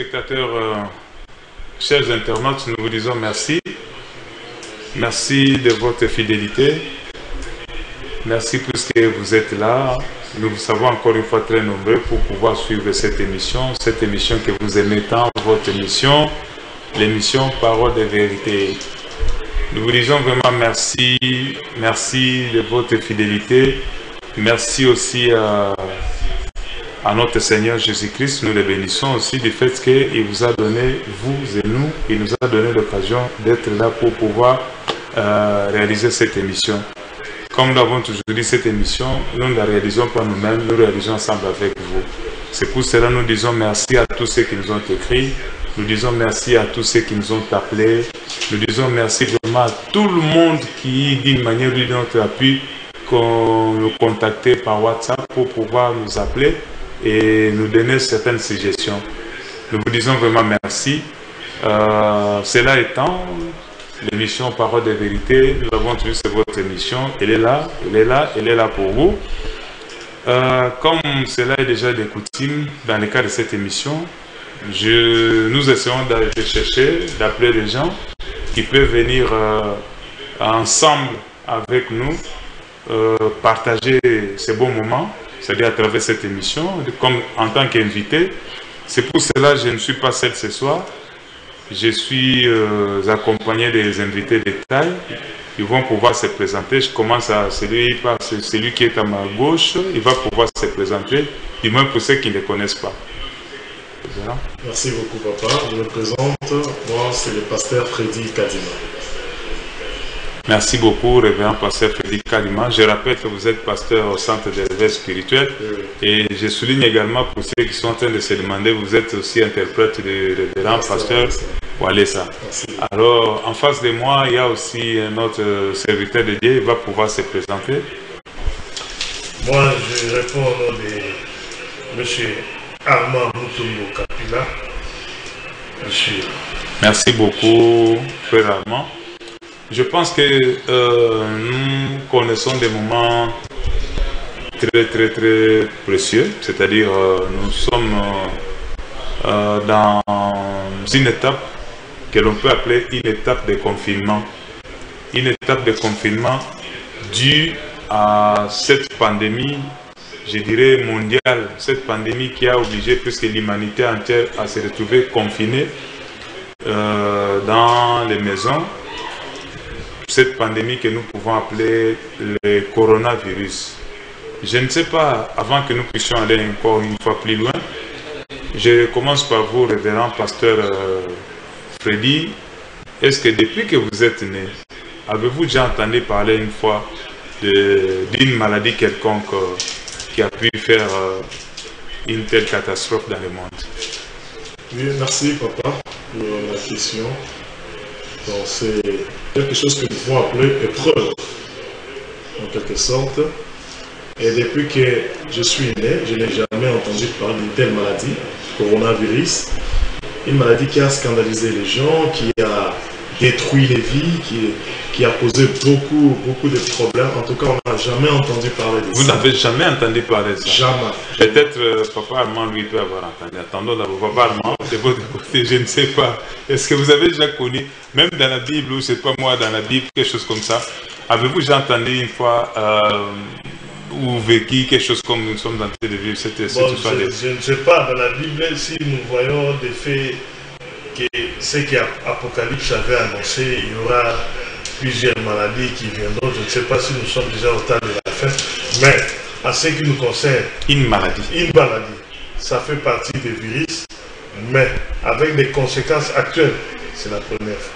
téléspectateurs, chers internautes, nous vous disons merci. Merci de votre fidélité. Merci puisque vous êtes là. Nous vous savons encore une fois très nombreux pour pouvoir suivre cette émission que vous aimez tant, votre émission, l'émission Parole de vérité. Nous vous disons vraiment merci. Merci de votre fidélité. Merci aussi à notre Seigneur Jésus-Christ. Nous le bénissons aussi du fait qu'il vous a donné, vous et nous, il nous a donné l'occasion d'être là pour pouvoir réaliser cette émission. Comme nous l'avons toujours dit, cette émission, nous ne la réalisons pas nous-mêmes, nous la réalisons ensemble avec vous. C'est pour cela que nous disons merci à tous ceux qui nous ont écrit, nous disons merci à tous ceux qui nous ont appelés, nous disons merci vraiment à tout le monde qui, d'une manière ou d'une autre, a pu nous contacter par WhatsApp pour pouvoir nous appeler et nous donner certaines suggestions. Nous vous disons vraiment merci. Cela étant, l'émission Parole de vérité, nous avons trouvé c'est votre émission. Elle est là, elle est là, elle est là pour vous. Comme cela est déjà de coutume dans le cadre de cette émission, nous essayons de chercher, d'appeler les gens qui peuvent venir ensemble avec nous, partager ces bons moments, c'est-à-dire à travers cette émission, comme en tant qu'invité. C'est pour cela que je ne suis pas seul ce soir. Je suis accompagné des invités de taille. Ils vont pouvoir se présenter. Je commence à celui qui est à ma gauche. Il va pouvoir se présenter, du moins pour ceux qui ne le connaissent pas. Voilà. Merci beaucoup, papa. Je me présente. Moi, c'est le pasteur Freddy Kadima. Merci beaucoup, révérend pasteur Freddy Kadima. Je rappelle que vous êtes pasteur au centre de réveil spirituel. Et je souligne également pour ceux qui sont en train de se demander, vous êtes aussi interprète du révérend pasteur Walesa. Alors, en face de moi, il y a aussi notre serviteur de Dieu. Il va pouvoir se présenter. Moi, je réponds au nom de M. Armand Mutumbo Kapila. Merci beaucoup, frère Armand. Je pense que nous connaissons des moments très précieux, c'est-à-dire nous sommes dans une étape que l'on peut appeler une étape de confinement. Une étape de confinement due à cette pandémie, je dirais mondiale, cette pandémie qui a obligé presque l'humanité entière à se retrouver confinée dans les maisons. Cette pandémie que nous pouvons appeler le coronavirus. Je ne sais pas, avant que nous puissions aller encore une fois plus loin, je commence par vous, révérend pasteur Freddy. Est-ce que depuis que vous êtes né, avez-vous déjà entendu parler une fois d'une maladie quelconque qui a pu faire une telle catastrophe dans le monde? Oui, merci papa pour la question. Donc c'est quelque chose que nous pouvons appeler épreuve, en quelque sorte. Et depuis que je suis né, je n'ai jamais entendu parler d'une telle maladie, coronavirus. Une maladie qui a scandalisé les gens, qui a détruit les vies, qui a posé beaucoup de problèmes. En tout cas, on n'a jamais entendu parler de ça. Vous n'avez jamais entendu parler de ça? Jamais. Peut-être Papa Armand, lui, peut avoir entendu. Attendons d'abord, Papa Armand, de votre côté, je ne sais pas. Est-ce que vous avez déjà connu, même dans la Bible, ou c'est pas moi, dans la Bible, quelque chose comme ça? Avez-vous déjà entendu une fois ou vécu quelque chose comme nous sommes en train de vivre cette histoire? Je ne sais pas, dans la Bible, si nous voyons des faits que ce qu'Apocalypse avait annoncé, il y aura plusieurs maladies qui viendront. Je ne sais pas si nous sommes déjà au temps de la fin, mais à ce qui nous concerne, une maladie, ça fait partie des virus, mais avec des conséquences actuelles. C'est la première fois,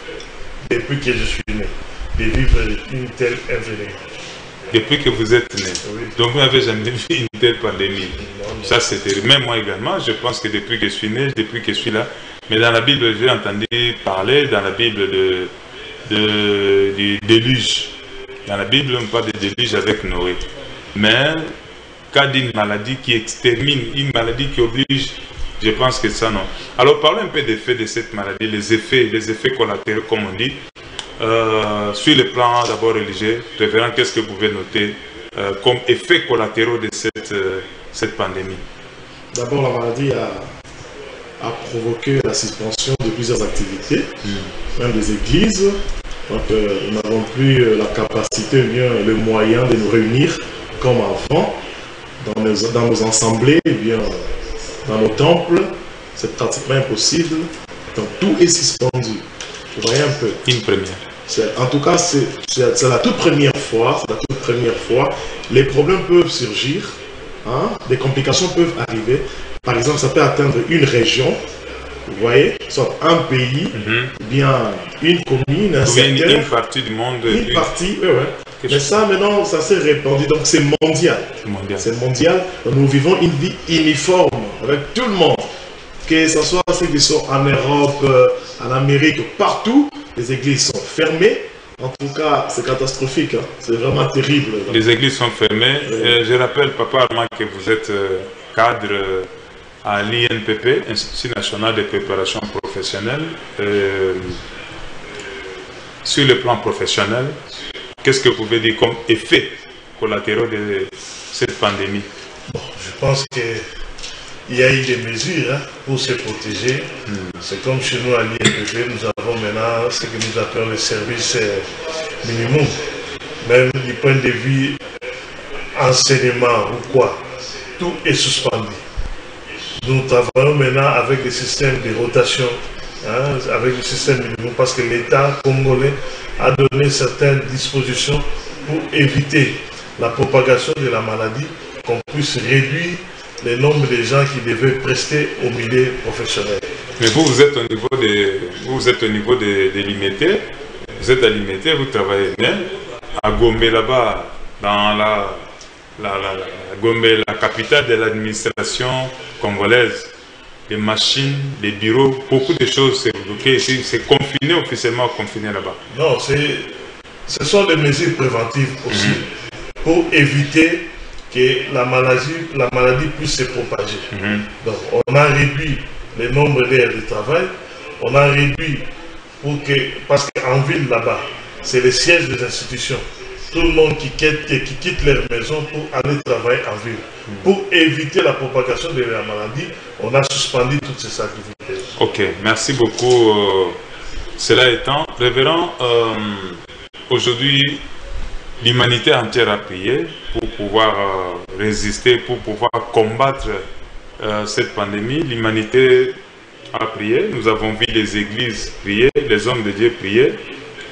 depuis que je suis né, de vivre une telle infirmité. Depuis que vous êtes né. Oui. Donc vous n'avez jamais vu une telle pandémie. Non. Ça c'est terrible. Même moi également, je pense que depuis que je suis né, depuis que je suis là, mais dans la Bible, j'ai entendu parler, dans la Bible du déluge. Dans la Bible, on parle de déluge avec Noé. Mais, cas d'une maladie qui extermine, une maladie qui oblige, je pense que ça non. Alors parlons un peu des effets de cette maladie, les effets collatéraux comme on dit. Sur le plan d'abord religieux, révérend, qu'est-ce que vous pouvez noter comme effets collatéraux de cette pandémie? D'abord, la maladie a provoqué la suspension de plusieurs activités, même des églises. Donc, nous n'avons plus la capacité, bien le moyen de nous réunir comme avant dans nos assemblées, bien dans nos temples. C'est pratiquement impossible. Donc, tout est suspendu. Vous voyez un peu. Une première. En tout cas, c'est la toute première fois. C'est la toute première fois. Les problèmes peuvent surgir. Hein? Des complications peuvent arriver. Par exemple, ça peut atteindre une région. Vous voyez, soit un pays, bien une commune, un secteur, une partie du monde. Une partie, oui. Mais ça, maintenant, ça s'est répandu. Donc, c'est mondial. C'est mondial. Donc, nous vivons une vie uniforme avec tout le monde. Que ce soit ceux qui sont en Europe, en Amérique, partout, les églises sont fermées. En tout cas, c'est catastrophique. Hein. C'est vraiment terrible. Les églises sont fermées. Je rappelle, Papa Armand, que vous êtes cadre à l'INPP, Institut National de Préparation Professionnelle. Sur le plan professionnel, qu'est-ce que vous pouvez dire comme effet collatéraux de cette pandémie? Bon, je pense qu'il y a eu des mesures pour se protéger. C'est comme chez nous à l'INPP, nous avons maintenant ce que nous appelons le service minimum. Même du point de vue enseignement ou quoi, tout est suspendu. Nous travaillons maintenant avec des systèmes de rotation, avec le système minimum, parce que l'État congolais a donné certaines dispositions pour éviter la propagation de la maladie, qu'on puisse réduire le nombre de gens qui devaient prester au milieu professionnel. Mais vous êtes au niveau des limités, vous êtes à limité, vous travaillez bien. À Gombe là-bas, dans la Gombe, la capitale de l'administration congolaise, les machines, les bureaux, beaucoup de choses c'est bloqué ici, c'est confiné, officiellement confiné là-bas. Non, ce sont des mesures préventives aussi pour éviter que la maladie puisse se propager. Donc, on a réduit le nombre d'heures de travail, on a réduit parce qu'en ville là-bas, c'est le siège des institutions. Tout le monde qui quitte leur maison pour aller travailler en ville. Pour éviter la propagation de la maladie, on a suspendu toutes ces activités. Ok, merci beaucoup. Cela étant, révérend, aujourd'hui, l'humanité entière a prié pour pouvoir résister, pour pouvoir combattre cette pandémie. L'humanité a prié, nous avons vu les églises prier, les hommes de Dieu prier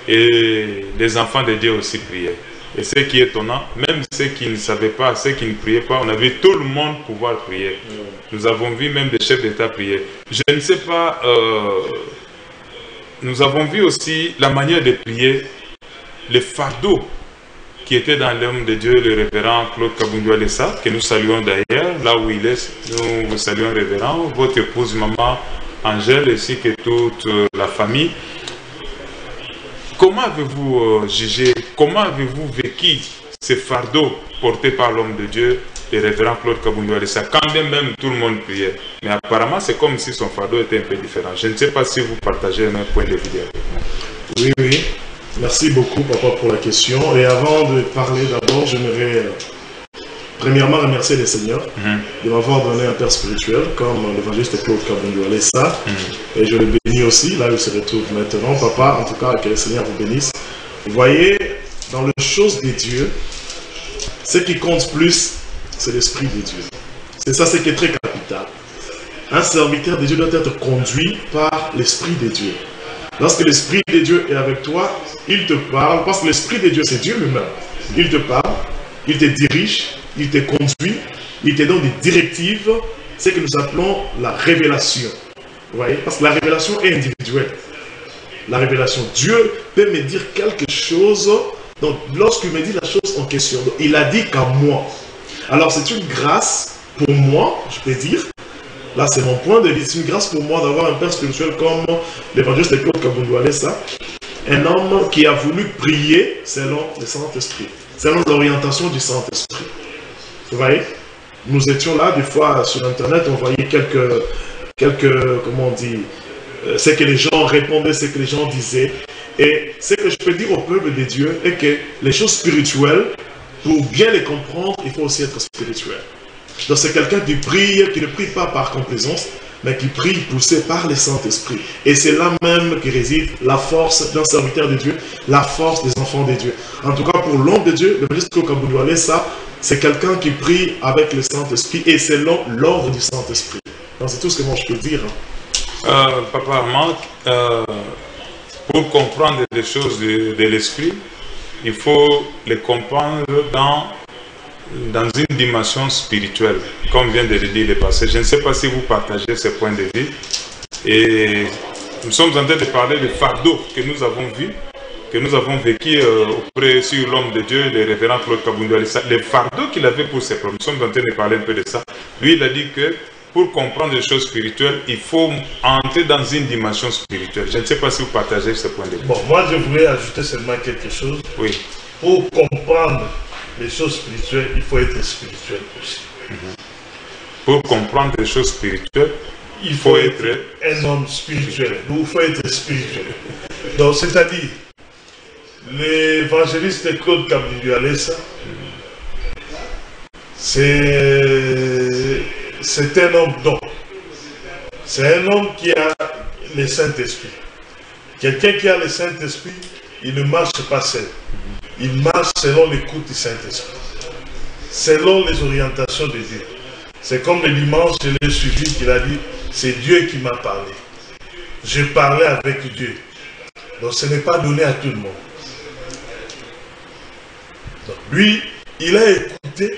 et les enfants de Dieu aussi prier. Et ce qui est étonnant, même ceux qui ne savaient pas, ceux qui ne priaient pas, on a vu tout le monde pouvoir prier. Nous avons vu même des chefs d'État prier. Je ne sais pas, nous avons vu aussi la manière de prier, les fardeaux qui étaient dans l'homme de Dieu, le révérend Claude Kabundu Alessa, que nous saluons d'ailleurs, là où il est, nous vous saluons révérend, votre épouse, maman Angèle, ainsi que toute la famille. Comment avez-vous jugé, comment avez-vous vécu ces fardeaux portés par l'homme de Dieu, le révérend Claude Kabundu Alessa, quand même tout le monde priait? Mais apparemment, c'est comme si son fardeau était un peu différent. Je ne sais pas si vous partagez le même point de vue. Oui, oui. Merci beaucoup, papa, pour la question. Et avant de parler, d'abord, j'aimerais premièrement remercier le Seigneur de m'avoir donné un père spirituel comme l'évangéliste Claude Kabundu Alessa. Et je le bénis aussi, là où il se retrouve maintenant. Papa, en tout cas, que le Seigneur vous bénisse. Vous voyez, dans les choses de Dieu, ce qui compte plus, c'est l'Esprit de Dieu. C'est ça, ce qui est très capital. Un serviteur de Dieu doit être conduit par l'Esprit de Dieu. Lorsque l'Esprit de Dieu est avec toi, il te parle, parce que l'Esprit de Dieu, c'est Dieu lui-même. Il te parle, il te dirige, il te conduit, il te donne des directives, ce que nous appelons la révélation. Vous voyez? Parce que la révélation est individuelle. La révélation, Dieu peut me dire quelque chose, donc lorsqu'il me dit la chose en question, il a dit qu'à moi. Alors c'est une grâce pour moi, je peux dire. Là, c'est mon point de vue. C'est une grâce pour moi d'avoir un père spirituel comme l'évangéliste Claude Kabundu Alessa. Un homme qui a voulu prier selon le Saint-Esprit, selon l'orientation du Saint-Esprit. Vous voyez? Nous étions là, des fois, sur Internet, on voyait quelques comment on dit, ce que les gens répondaient, ce que les gens disaient. Et ce que je peux dire au peuple de Dieu est que les choses spirituelles, pour bien les comprendre, il faut aussi être spirituel. Donc c'est quelqu'un qui prie, qui ne prie pas par complaisance, mais qui prie poussé par le Saint-Esprit. Et c'est là même que réside la force d'un serviteur de Dieu, la force des enfants de Dieu. En tout cas, pour l'homme de Dieu, le Baptiste Kabouloualé, ça, c'est quelqu'un qui prie avec le Saint-Esprit et selon l'ordre du Saint-Esprit. Donc c'est tout ce que moi je peux dire. Papa Armand, pour comprendre les choses de l'esprit, il faut les comprendre dans une dimension spirituelle, comme vient de le dire le passé. Je ne sais pas si vous partagez ce point de vue. Et nous sommes en train de parler du fardeau que nous avons vu, que nous avons vécu auprès sur l'homme de Dieu, le révérend Claude Kabouloualé. Le fardeau qu'il avait pour ses problèmes. Nous sommes en train de parler un peu de ça. Lui, il a dit que pour comprendre les choses spirituelles, il faut entrer dans une dimension spirituelle. Je ne sais pas si vous partagez ce point de vue. Bon, moi je voulais ajouter seulement quelque chose. Oui. Pour comprendre les choses spirituelles, il faut être spirituel aussi. Pour comprendre les choses spirituelles, il faut être un homme spirituel. Il faut être spirituel. Donc, c'est-à-dire, l'évangéliste Claude Kabouloualé, c'est un homme don. C'est un homme qui a le Saint-Esprit. Quelqu'un qui a le Saint-Esprit, il ne marche pas seul. Il marche selon l'écoute du Saint-Esprit, selon les orientations de Dieu. C'est comme le dimanche, je l'ai suivi, qu'il a dit, c'est Dieu qui m'a parlé. Je parlais avec Dieu. Donc ce n'est pas donné à tout le monde. Donc, lui, il a écouté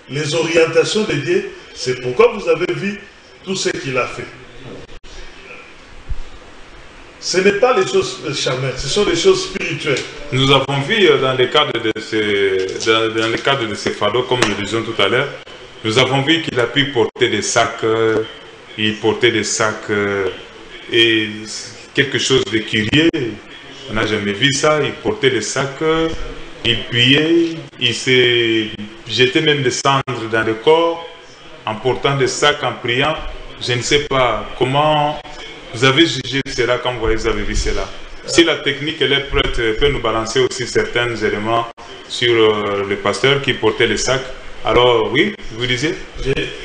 les orientations de Dieu. C'est pourquoi vous avez vu tout ce qu'il a fait. Ce n'est pas les choses charnelles, ce sont les choses spirituelles. Nous avons vu dans le cadre de ces fardeaux, comme nous le disions tout à l'heure, nous avons vu qu'il a pu porter des sacs, il portait des sacs et quelque chose de curieux. On n'a jamais vu ça, il portait des sacs, il priait, il s'est jeté même des cendres dans le corps, en portant des sacs, en priant. Je ne sais pas comment vous avez jugé cela quand vous avez vu cela. Si la technique elle est prête, elle peut nous balancer aussi certains éléments sur le pasteur qui portait les sacs. Alors oui, vous disiez?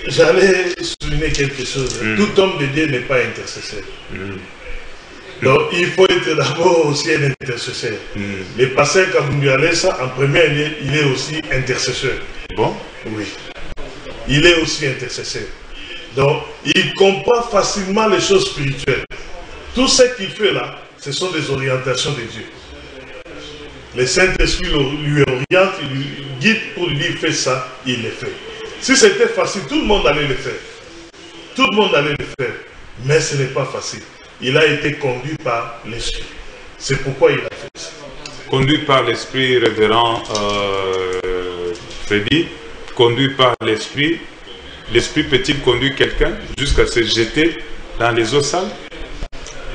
J'allais souligner quelque chose. Tout homme de Dieu n'est pas intercesseur. Donc il faut être d'abord aussi un intercesseur. Le pasteur Kabouloualé, en premier lieu, il est aussi intercesseur. Bon? Oui. Il est aussi intercesseur. Donc, il comprend facilement les choses spirituelles. Tout ce qu'il fait là, ce sont des orientations de Dieu. Le Saint-Esprit lui oriente, il lui guide pour lui dire fais ça, il le fait. Si c'était facile, tout le monde allait le faire. Tout le monde allait le faire. Mais ce n'est pas facile. Il a été conduit par l'Esprit. C'est pourquoi il a fait ça. Conduit par l'Esprit, révérend Freddy, conduit par l'Esprit. L'Esprit peut-il conduire quelqu'un jusqu'à se jeter dans les eaux sales?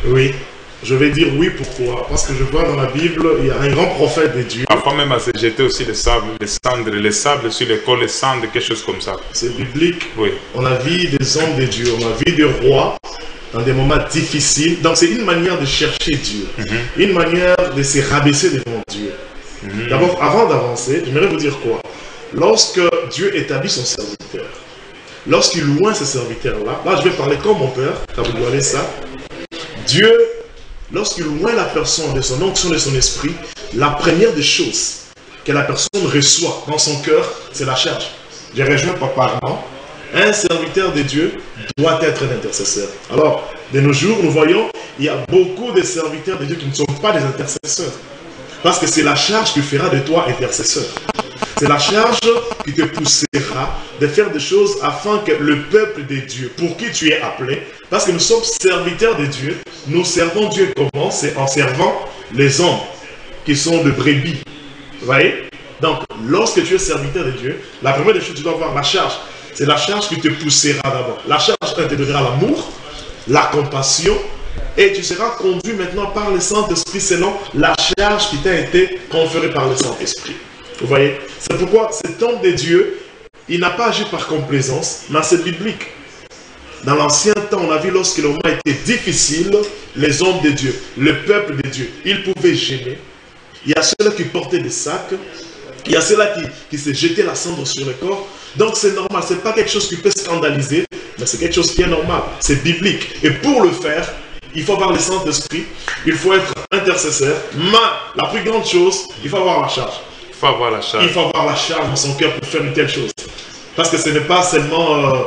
Oui, je vais dire oui, pourquoi? Parce que je vois dans la Bible, il y a un grand prophète de Dieu. Parfois même à se jeter aussi les sables sur les corps, les cendres, quelque chose comme ça. C'est biblique. Oui. On a vu des hommes de Dieu, on a vu des rois dans des moments difficiles. Donc c'est une manière de chercher Dieu, une manière de se rabaisser devant Dieu. D'abord, avant d'avancer, j'aimerais vous dire quoi? Lorsque Dieu établit son serviteur, lorsqu'il loin ces serviteurs-là, là je vais parler comme mon père, Kabouloualé ça, Dieu, lorsqu'il loin la personne de son onction, de son esprit, la première des choses que la personne reçoit dans son cœur, c'est la charge. J'ai rejoint Papa Armand, un serviteur de Dieu doit être un intercesseur. Alors, de nos jours, nous voyons, il y a beaucoup de serviteurs de Dieu qui ne sont pas des intercesseurs. Parce que c'est la charge qui fera de toi intercesseur. C'est la charge qui te poussera de faire des choses afin que le peuple de Dieu, pour qui tu es appelé, parce que nous sommes serviteurs de Dieu, nous servons Dieu comment? C'est en servant les hommes qui sont de brebis. Vous voyez? Donc, lorsque tu es serviteur de Dieu, la première des choses, tu dois avoir la charge. C'est la charge qui te poussera d'abord. La charge te donnera l'amour, la compassion, et tu seras conduit maintenant par le Saint-Esprit selon la charge qui t'a été conférée par le Saint-Esprit. Vous voyez? C'est pourquoi cet homme de Dieu, il n'a pas agi par complaisance, mais c'est biblique. Dans l'ancien temps, on a vu lorsque le moment était difficile, les hommes de Dieu, le peuple de Dieu, ils pouvaient gêner. Il y a ceux-là qui portaient des sacs, il y a ceux-là qui se jetaient la cendre sur le corps. Donc c'est normal, ce n'est pas quelque chose qui peut scandaliser mais c'est quelque chose qui est normal, c'est biblique. Et pour le faire, il faut avoir le Saint-Esprit, il faut être intercesseur, mais la plus grande chose, il faut avoir la charge. Il faut avoir la charge. Il faut avoir la charge dans son cœur pour faire une telle chose. Parce que ce n'est pas seulement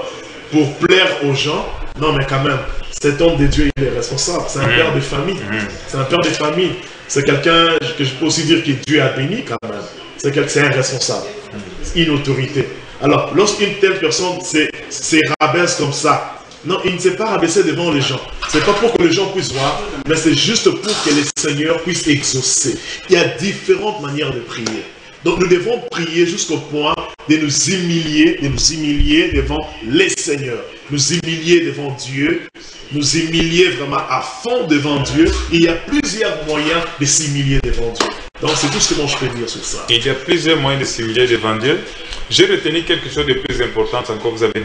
pour plaire aux gens, non mais quand même, cet homme de Dieu, il est responsable, c'est un père de famille, c'est un père de famille, c'est quelqu'un que je peux aussi dire que Dieu a béni quand même, c'est un responsable, une autorité. Alors, lorsqu'une telle personne se rabaisse comme ça, non, il ne s'est pas rabaissé devant les gens. Ce n'est pas pour que les gens puissent voir, mais c'est juste pour que le Seigneur puisse exaucer. Il y a différentes manières de prier. Donc nous devons prier jusqu'au point de nous humilier devant les seigneurs, nous humilier devant Dieu, nous humilier vraiment à fond devant Dieu. Il y a plusieurs moyens de s'humilier devant Dieu. Donc c'est tout ce que je peux dire sur ça. Il y a plusieurs moyens de s'humilier devant Dieu. J'ai retenu quelque chose de plus important encore. Vous avez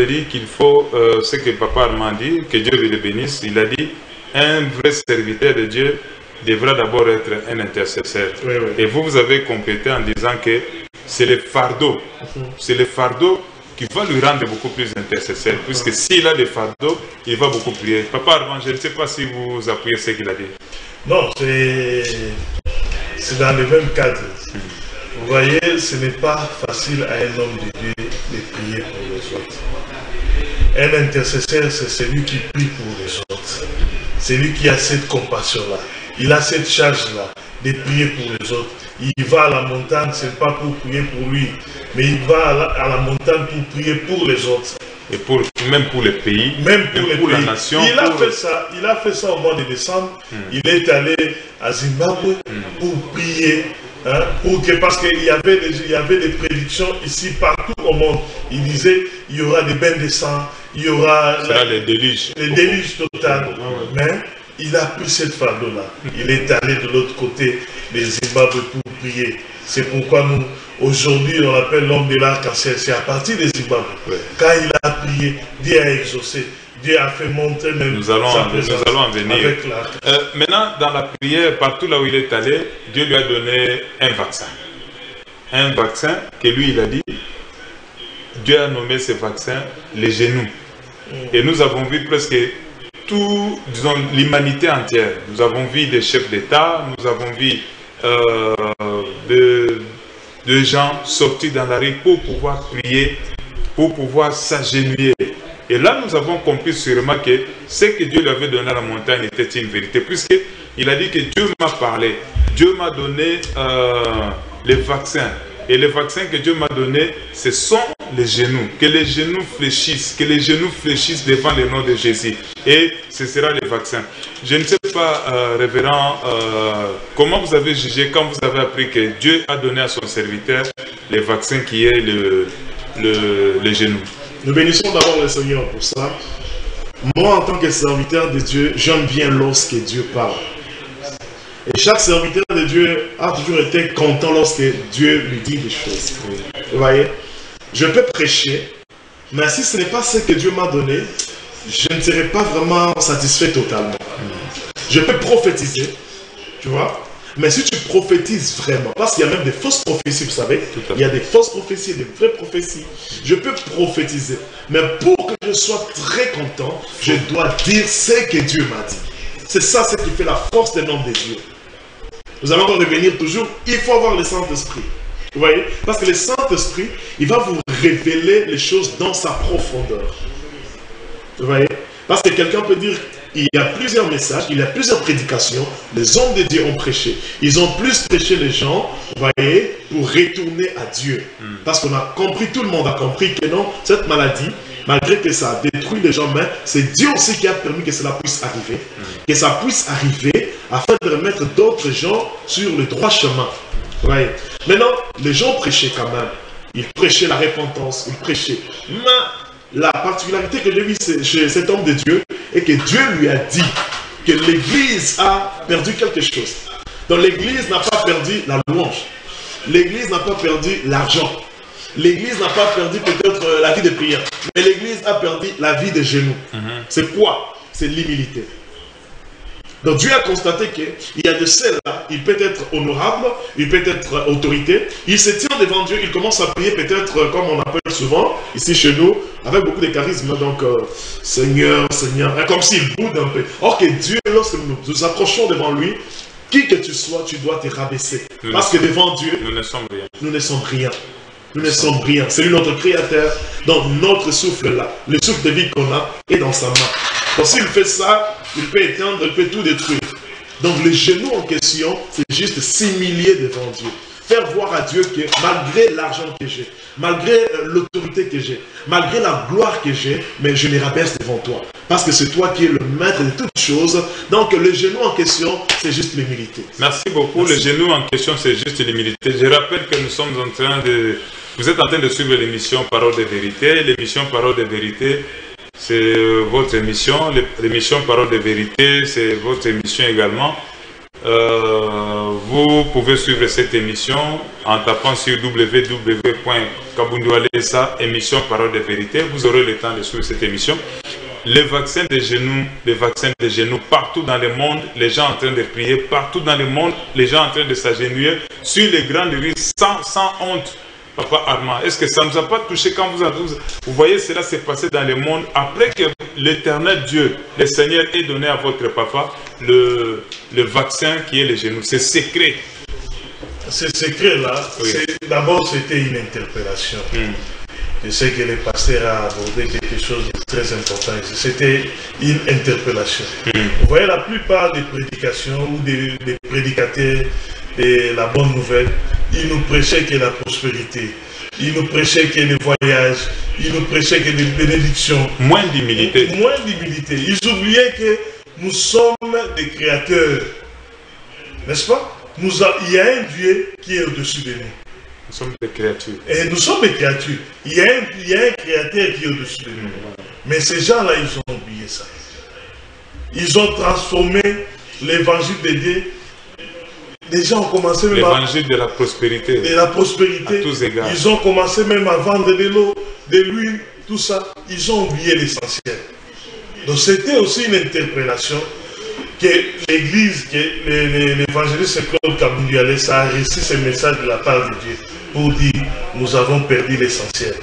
dit qu'il faut, ce que Papa Armand a dit, que Dieu le bénisse. Il a dit, un vrai serviteur de Dieu devra d'abord être un intercesseur. Oui, oui. Et vous avez complété en disant que c'est le fardeau. C'est le fardeau qui va lui rendre beaucoup plus intercesseur. Puisque s'il a le fardeau, il va beaucoup prier. Papa Armand, je ne sais pas si vous appuyez ce qu'il a dit. Non, c'est dans le même cadre. Vous voyez, ce n'est pas facile à un homme de Dieu de prier pour les autres. Un intercesseur, c'est celui qui prie pour les autres. C'est lui qui a cette compassion-là. Il a cette charge-là de prier pour les autres. Il va à la montagne, ce n'est pas pour prier pour lui, mais il va à la montagne pour prier pour les autres. Et même pour les pays, même pour la nation. Il a fait ça au mois de décembre. Il est allé à Zimbabwe pour prier. Hein, parce qu'il y avait des prédictions ici, partout au monde. Il disait il y aura des bains de sang, il y aura les déluges. Les déluges total. Mais il a pris cette fardeau-là. Il est allé de l'autre côté des Zimbabwe pour prier. C'est pourquoi nous, aujourd'hui, on l'appelle l'homme de l'arc-en-ciel. C'est à partir des Zimbabwe. Quand il a prié, Dieu a exaucé. Dieu a fait montrer même nous allons en venir. Maintenant, dans la prière, partout là où il est allé, Dieu lui a donné un vaccin. Un vaccin que lui, il a dit, Dieu a nommé ce vaccin les genoux. Et nous avons vu presque tout, disons, l'humanité entière. Nous avons vu des chefs d'État, nous avons vu des gens sortis dans la rue pour pouvoir prier, pour pouvoir s'agenouiller. Et là, nous avons compris sûrement que ce que Dieu lui avait donné à la montagne était une vérité, puisqu'il a dit que Dieu m'a parlé, Dieu m'a donné les vaccins. Et les vaccins que Dieu m'a donné, ce sont les genoux. Que les genoux fléchissent, devant le nom de Jésus. Et ce sera les vaccins. Je ne sais pas, révérend, comment vous avez jugé quand vous avez appris que Dieu a donné à son serviteur les vaccins qui est les genoux. Nous bénissons d'abord le Seigneur pour ça. Moi, en tant que serviteur de Dieu, j'aime bien lorsque Dieu parle. Et chaque serviteur de Dieu a toujours été content lorsque Dieu lui dit des choses. Vous voyez, je peux prêcher, mais si ce n'est pas ce que Dieu m'a donné, je ne serai pas vraiment satisfait totalement. Je peux prophétiser, tu vois. Mais si tu prophétises vraiment, parce qu'il y a même des fausses prophéties, vous savez, il y a des fausses prophéties et des vraies prophéties. Je peux prophétiser, mais pour que je sois très content, je dois dire ce que Dieu m'a dit. C'est ça ce qui fait la force des noms de Dieu. Nous allons revenir toujours, il faut avoir le Saint-Esprit. Vous voyez? Parce que le Saint-Esprit, il va vous révéler les choses dans sa profondeur. Vous voyez? Parce que quelqu'un peut dire, il y a plusieurs messages, il y a plusieurs prédications, les hommes de Dieu ont prêché. Ils ont plus prêché les gens, vous voyez, pour retourner à Dieu. Parce qu'on a compris, tout le monde a compris que non, cette maladie, malgré que ça a détruit les gens, mais c'est Dieu aussi qui a permis que cela puisse arriver. Que ça puisse arriver afin de remettre d'autres gens sur le droit chemin. Vous voyez. Maintenant, les gens prêchaient quand même. Ils prêchaient la repentance, ils prêchaient. Mais la particularité que j'ai vue chez cet homme de Dieu est que Dieu lui a dit que l'Église a perdu quelque chose. Donc l'Église n'a pas perdu la louange. L'Église n'a pas perdu l'argent. L'Église n'a pas perdu peut-être la vie de prière. Mais l'Église a perdu la vie des genoux. C'est quoi? C'est l'humilité. Donc Dieu a constaté qu'il y a de celles-là, il peut être honorable, il peut être autorité, il se tient devant Dieu, il commence à prier peut-être comme on appelle souvent, ici chez nous, avec beaucoup de charisme, donc Seigneur, Seigneur, comme s'il boude un peu. Or que Dieu, lorsque nous nous approchons devant lui, qui que tu sois, tu dois te rabaisser. Parce que devant Dieu, nous ne sommes rien. Nous ne sommes rien. Nous ne sommes rien. C'est lui notre créateur. Donc notre souffle là, le souffle de vie qu'on a est dans sa main. Donc s'il fait ça, il peut éteindre, il peut tout détruire. Donc les genoux en question, c'est juste s'humilier devant Dieu. Faire voir à Dieu que malgré l'argent que j'ai, malgré l'autorité que j'ai, malgré la gloire que j'ai, mais je les rabaisse devant toi. Parce que c'est toi qui es le maître de toutes choses. Donc le genou en question, c'est juste l'humilité. Merci beaucoup. Merci. Le genou en question, c'est juste l'humilité. Je rappelle que nous sommes en train de... Vous êtes en train de suivre l'émission Parole de Vérité. L'émission Parole de Vérité, c'est votre émission. L'émission Parole de Vérité, c'est votre émission également. Vous pouvez suivre cette émission en tapant sur www.kabundualesa émission Parole de Vérité. Vous aurez le temps de suivre cette émission. Les vaccins des genoux, partout dans le monde, les gens en train de prier, partout dans le monde, les gens en train de s'agenouiller sur les grandes rues sans honte. Papa Armand, est-ce que ça ne nous a pas touché quand vous voyez cela s'est passé dans le monde après que l'éternel Dieu, le Seigneur, ait donné à votre papa le vaccin qui est le genou? C'est secret. Ce secret-là, oui. D'abord c'était une interpellation. Je sais que le pasteur a abordé quelque chose de très important. C'était une interpellation. Vous voyez, la plupart des prédications ou des prédicateurs de la bonne nouvelle, ils nous prêchaient que la prospérité, ils nous prêchaient que le voyage, ils nous prêchaient que les bénédictions. Moins d'humilité. Moins d'humilité. Ils oubliaient que nous sommes des créateurs. N'est-ce pas? Il y a un Dieu qui est au-dessus de nous. Nous sommes des créatures. Et nous sommes des créatures. Il y a un créateur qui est au-dessus de nous. Mais ces gens-là, ils ont oublié ça. Ils ont transformé l'évangile de Dieu. Les gens ont commencé même l'évangile de la prospérité. De la prospérité. À tous égards. Ils ont commencé même à vendre de l'eau, de l'huile, tout ça. Ils ont oublié l'essentiel. Donc c'était aussi une interpellation que l'église, que l'évangéliste Claude Kabundu-Alesa a reçu ce message de la part de Dieu pour dire nous avons perdu l'essentiel.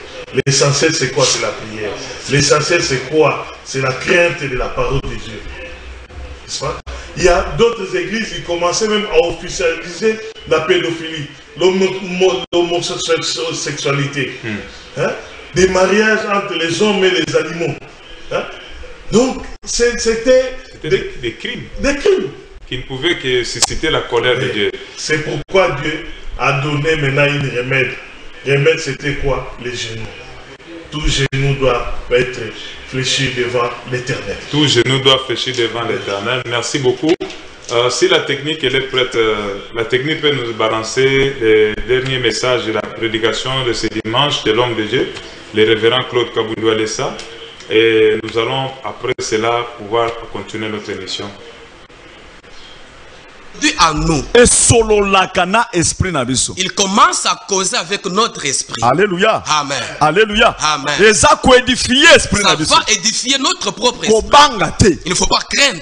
L'essentiel c'est quoi? C'est la prière. L'essentiel c'est quoi? C'est la crainte de la parole de Dieu. N'est-ce pas? Il y a d'autres églises qui commençaient même à officialiser la pédophilie, l'homosexualité, des mariages entre les hommes et les animaux. Donc c'était des crimes. Des crimes. Qui ne pouvaient que susciter la colère de Dieu. C'est pourquoi Dieu a donné maintenant une remède. Remède, c'était quoi? Les genoux. Tout genou doit être fléchi devant l'Éternel. Tout genou doit fléchir devant l'Éternel. Merci beaucoup. Si la technique elle est prête, la technique peut nous balancer les derniers messages de la prédication de ce dimanche de l'homme de Dieu, le révérend Claude Kabundu-Alesa. Et nous allons après cela pouvoir continuer notre émission. À nous. Il commence à causer avec notre esprit. Alléluia. Amen. Alléluia. Amen. Ça va édifier notre propre esprit. Il ne faut pas craindre.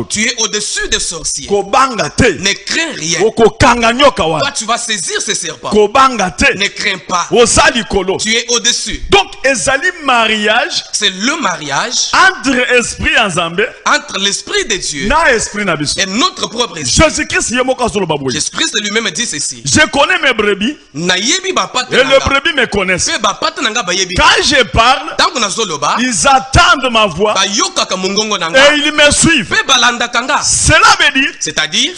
Tu es au-dessus des sorciers. Ne crains rien. Toi, tu vas saisir ces serpents. Ne crains pas. Tu es au-dessus. Donc, mariage. C'est le mariage entre l'esprit de Dieu et notre propre esprit. Jésus-Christ lui-même dit ceci. Je connais mes brebis et les brebis me connaissent. Quand je parle, ils attendent ma voix et ils me suivent. Cela veut dire, c'est-à-dire,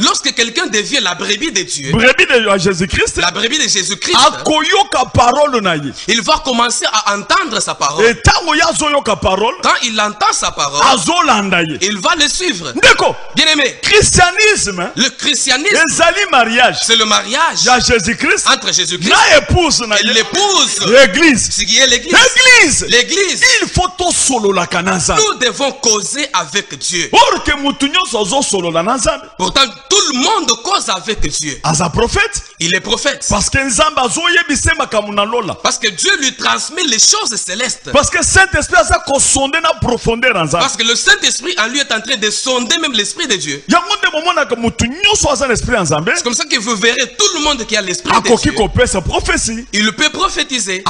lorsque quelqu'un devient la brebis de Dieu, la brebis de Jésus-Christ, il va commencer à entendre sa parole. Et quand il entend sa parole, il va le suivre. Bien aimé, christianisme, le christianisme, c'est le mariage Jésus-Christ entre Jésus-Christ et l'épouse. L'église. Ce qui est l'église. L'église. Il faut tout solo la kananza. Nous devons causer avec Dieu. Pourtant, tout le monde cause avec Dieu. Prophète. Il est prophète. Parce que Dieu lui transmet les choses célestes. Parce que Saint-Esprit a sondé na profondeur en Parce que le Saint-Esprit en lui est en train de sonder même l'esprit de Dieu. C'est comme ça que vous verrez tout le monde qui a l'esprit de Dieu. Il peut prophétiser.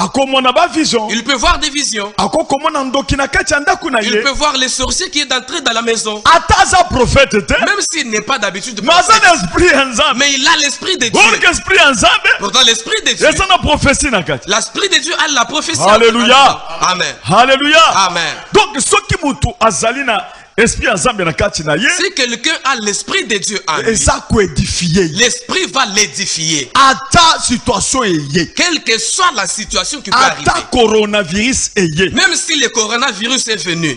Il peut voir des visions. Il peut voir les sorciers qui est entré dans la maison. Même s'il n'est pas d'habitude, mais il a l'esprit de Dieu. Pourtant l'esprit de Dieu, l'esprit de Dieu a la prophétie. Alléluia. Amen. Alléluia. Amen. Donc ce qui mutu azalina si quelqu'un a l'esprit de Dieu en lui, l'esprit va l'édifier. Quelle que soit la situation qui peut arriver. Même si le coronavirus est venu.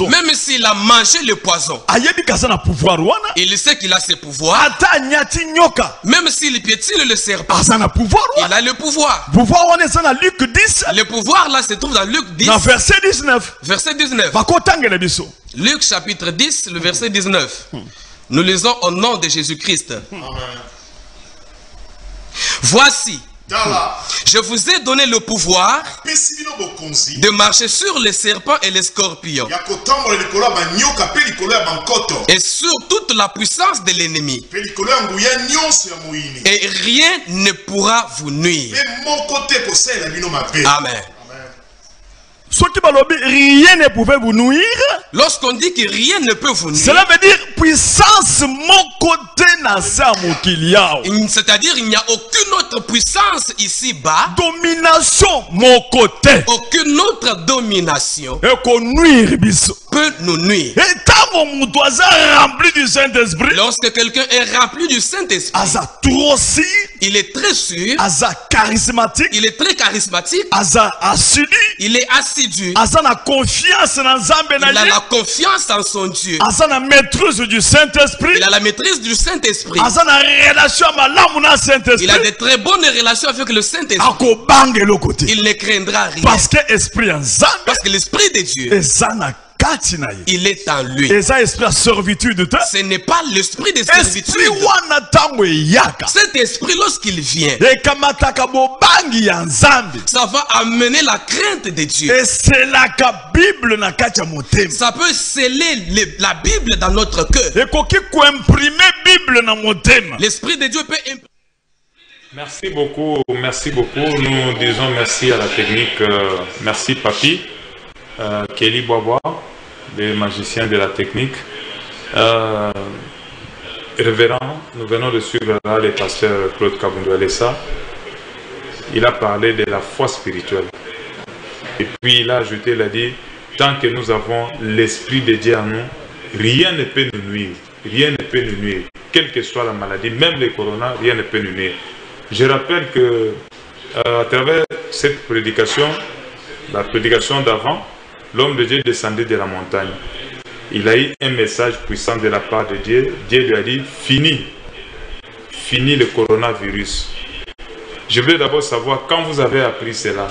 Même s'il a mangé le poison. Il sait qu'il a ce pouvoir. Même s'il piétine le serpent. Il a le pouvoir. Le pouvoir là se trouve dans Luc 10. Verset 19. Verset 19. Luc chapitre 10, le verset 19. Nous lisons au nom de Jésus-Christ. Voici, je vous ai donné le pouvoir de marcher sur les serpents et les scorpions et sur toute la puissance de l'ennemi. Et rien ne pourra vous nuire. Amen. Rien ne pouvait vous nuire. Lorsqu'on dit que rien ne peut vous nuire, cela veut dire puissance mon côté c'est-à-dire il n'y a aucune autre puissance ici-bas. Domination mon côté. Aucune autre domination peut nous nuire. Rempli du Saint-Esprit. Lorsque quelqu'un est rempli du Saint-Esprit, il est très sûr, charismatique, il est très charismatique, assidu, il est assidu, il a la confiance en son Dieu, il a la maîtrise du Saint-Esprit, il a la maîtrise du Saint-Esprit, il a de très bonnes relations avec le Saint-Esprit, il ne craindra rien parce que l'Esprit de Dieu, il est en lui. Ce n'est pas l'esprit de servitude. Cet esprit, lorsqu'il vient, ça va amener la crainte de Dieu. Ça peut sceller la Bible dans notre cœur. L'esprit de Dieu peut imprimer. Merci beaucoup, merci beaucoup. Nous disons merci à la technique. Merci Papi, Kelly Boisbois, les magiciens de la technique. Révérend, nous venons de suivre là le pasteur Claude Kabundou-Alessa. Il a parlé de la foi spirituelle. Et puis il a ajouté, il a dit, tant que nous avons l'esprit de Dieu en nous, rien ne peut nous nuire. Rien ne peut nous nuire. Quelle que soit la maladie, même le corona, rien ne peut nous nuire. Je rappelle que à travers cette prédication, la prédication d'avant, l'homme de Dieu descendait de la montagne. Il a eu un message puissant de la part de Dieu. Dieu lui a dit, fini. Fini le coronavirus. Je veux d'abord savoir, quand vous avez appris cela,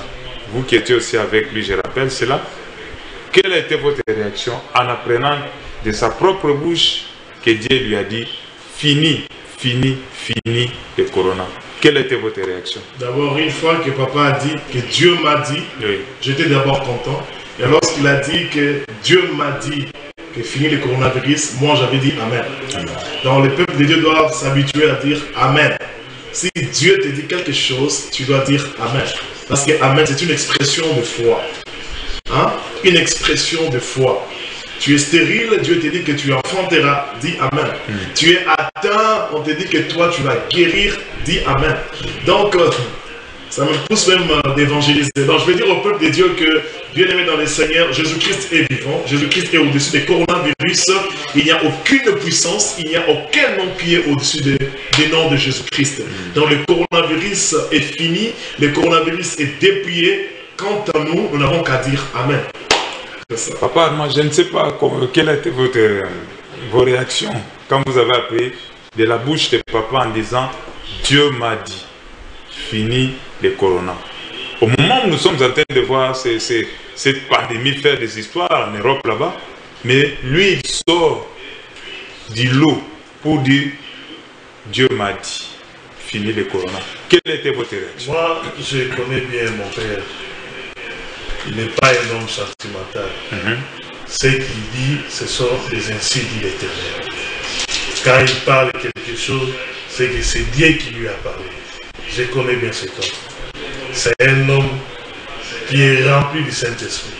vous qui étiez aussi avec lui, je rappelle cela, quelle a été votre réaction en apprenant de sa propre bouche que Dieu lui a dit, fini, fini, fini le corona. Quelle était votre réaction? D'abord, une fois que papa a dit, que Dieu m'a dit, oui, j'étais d'abord content. Et lorsqu'il a dit que Dieu m'a dit que fini le coronavirus, moi j'avais dit Amen. Amen. Donc le peuple de Dieu doit s'habituer à dire Amen. Si Dieu te dit quelque chose, tu dois dire Amen. Parce que Amen, c'est une expression de foi. Hein? Une expression de foi. Tu es stérile, Dieu te dit que tu enfanteras, dis Amen. Tu es atteint, on te dit que toi tu vas guérir, dis Amen. Donc, ça me pousse même d'évangéliser. Donc, je veux dire au peuple de Dieu que, bien aimé dans le Seigneur, Jésus-Christ est vivant, Jésus-Christ est au-dessus des coronavirus. Il n'y a aucune puissance, il n'y a aucun nom qui est au-dessus des noms de Jésus-Christ. Donc, le coronavirus est fini, le coronavirus est dépouillé. Quant à nous, nous n'avons qu'à dire Amen. Papa, moi je ne sais pas quelle a été vos réactions quand vous avez appris de la bouche de papa en disant Dieu m'a dit, fini le corona. Au moment où nous sommes en train de voir cette pandémie faire des histoires en Europe là-bas, mais lui il sort du lot pour dire Dieu m'a dit, fini le corona. Quelle était votre réaction? Moi, je connais bien mon père. Il n'est pas un homme sentimental. Ce qu'il dit, ce sont les ainsi dit l'Éternel. Quand il parle quelque chose, c'est que c'est Dieu qui lui a parlé. Je connais bien cet homme. C'est un homme qui est rempli du Saint-Esprit.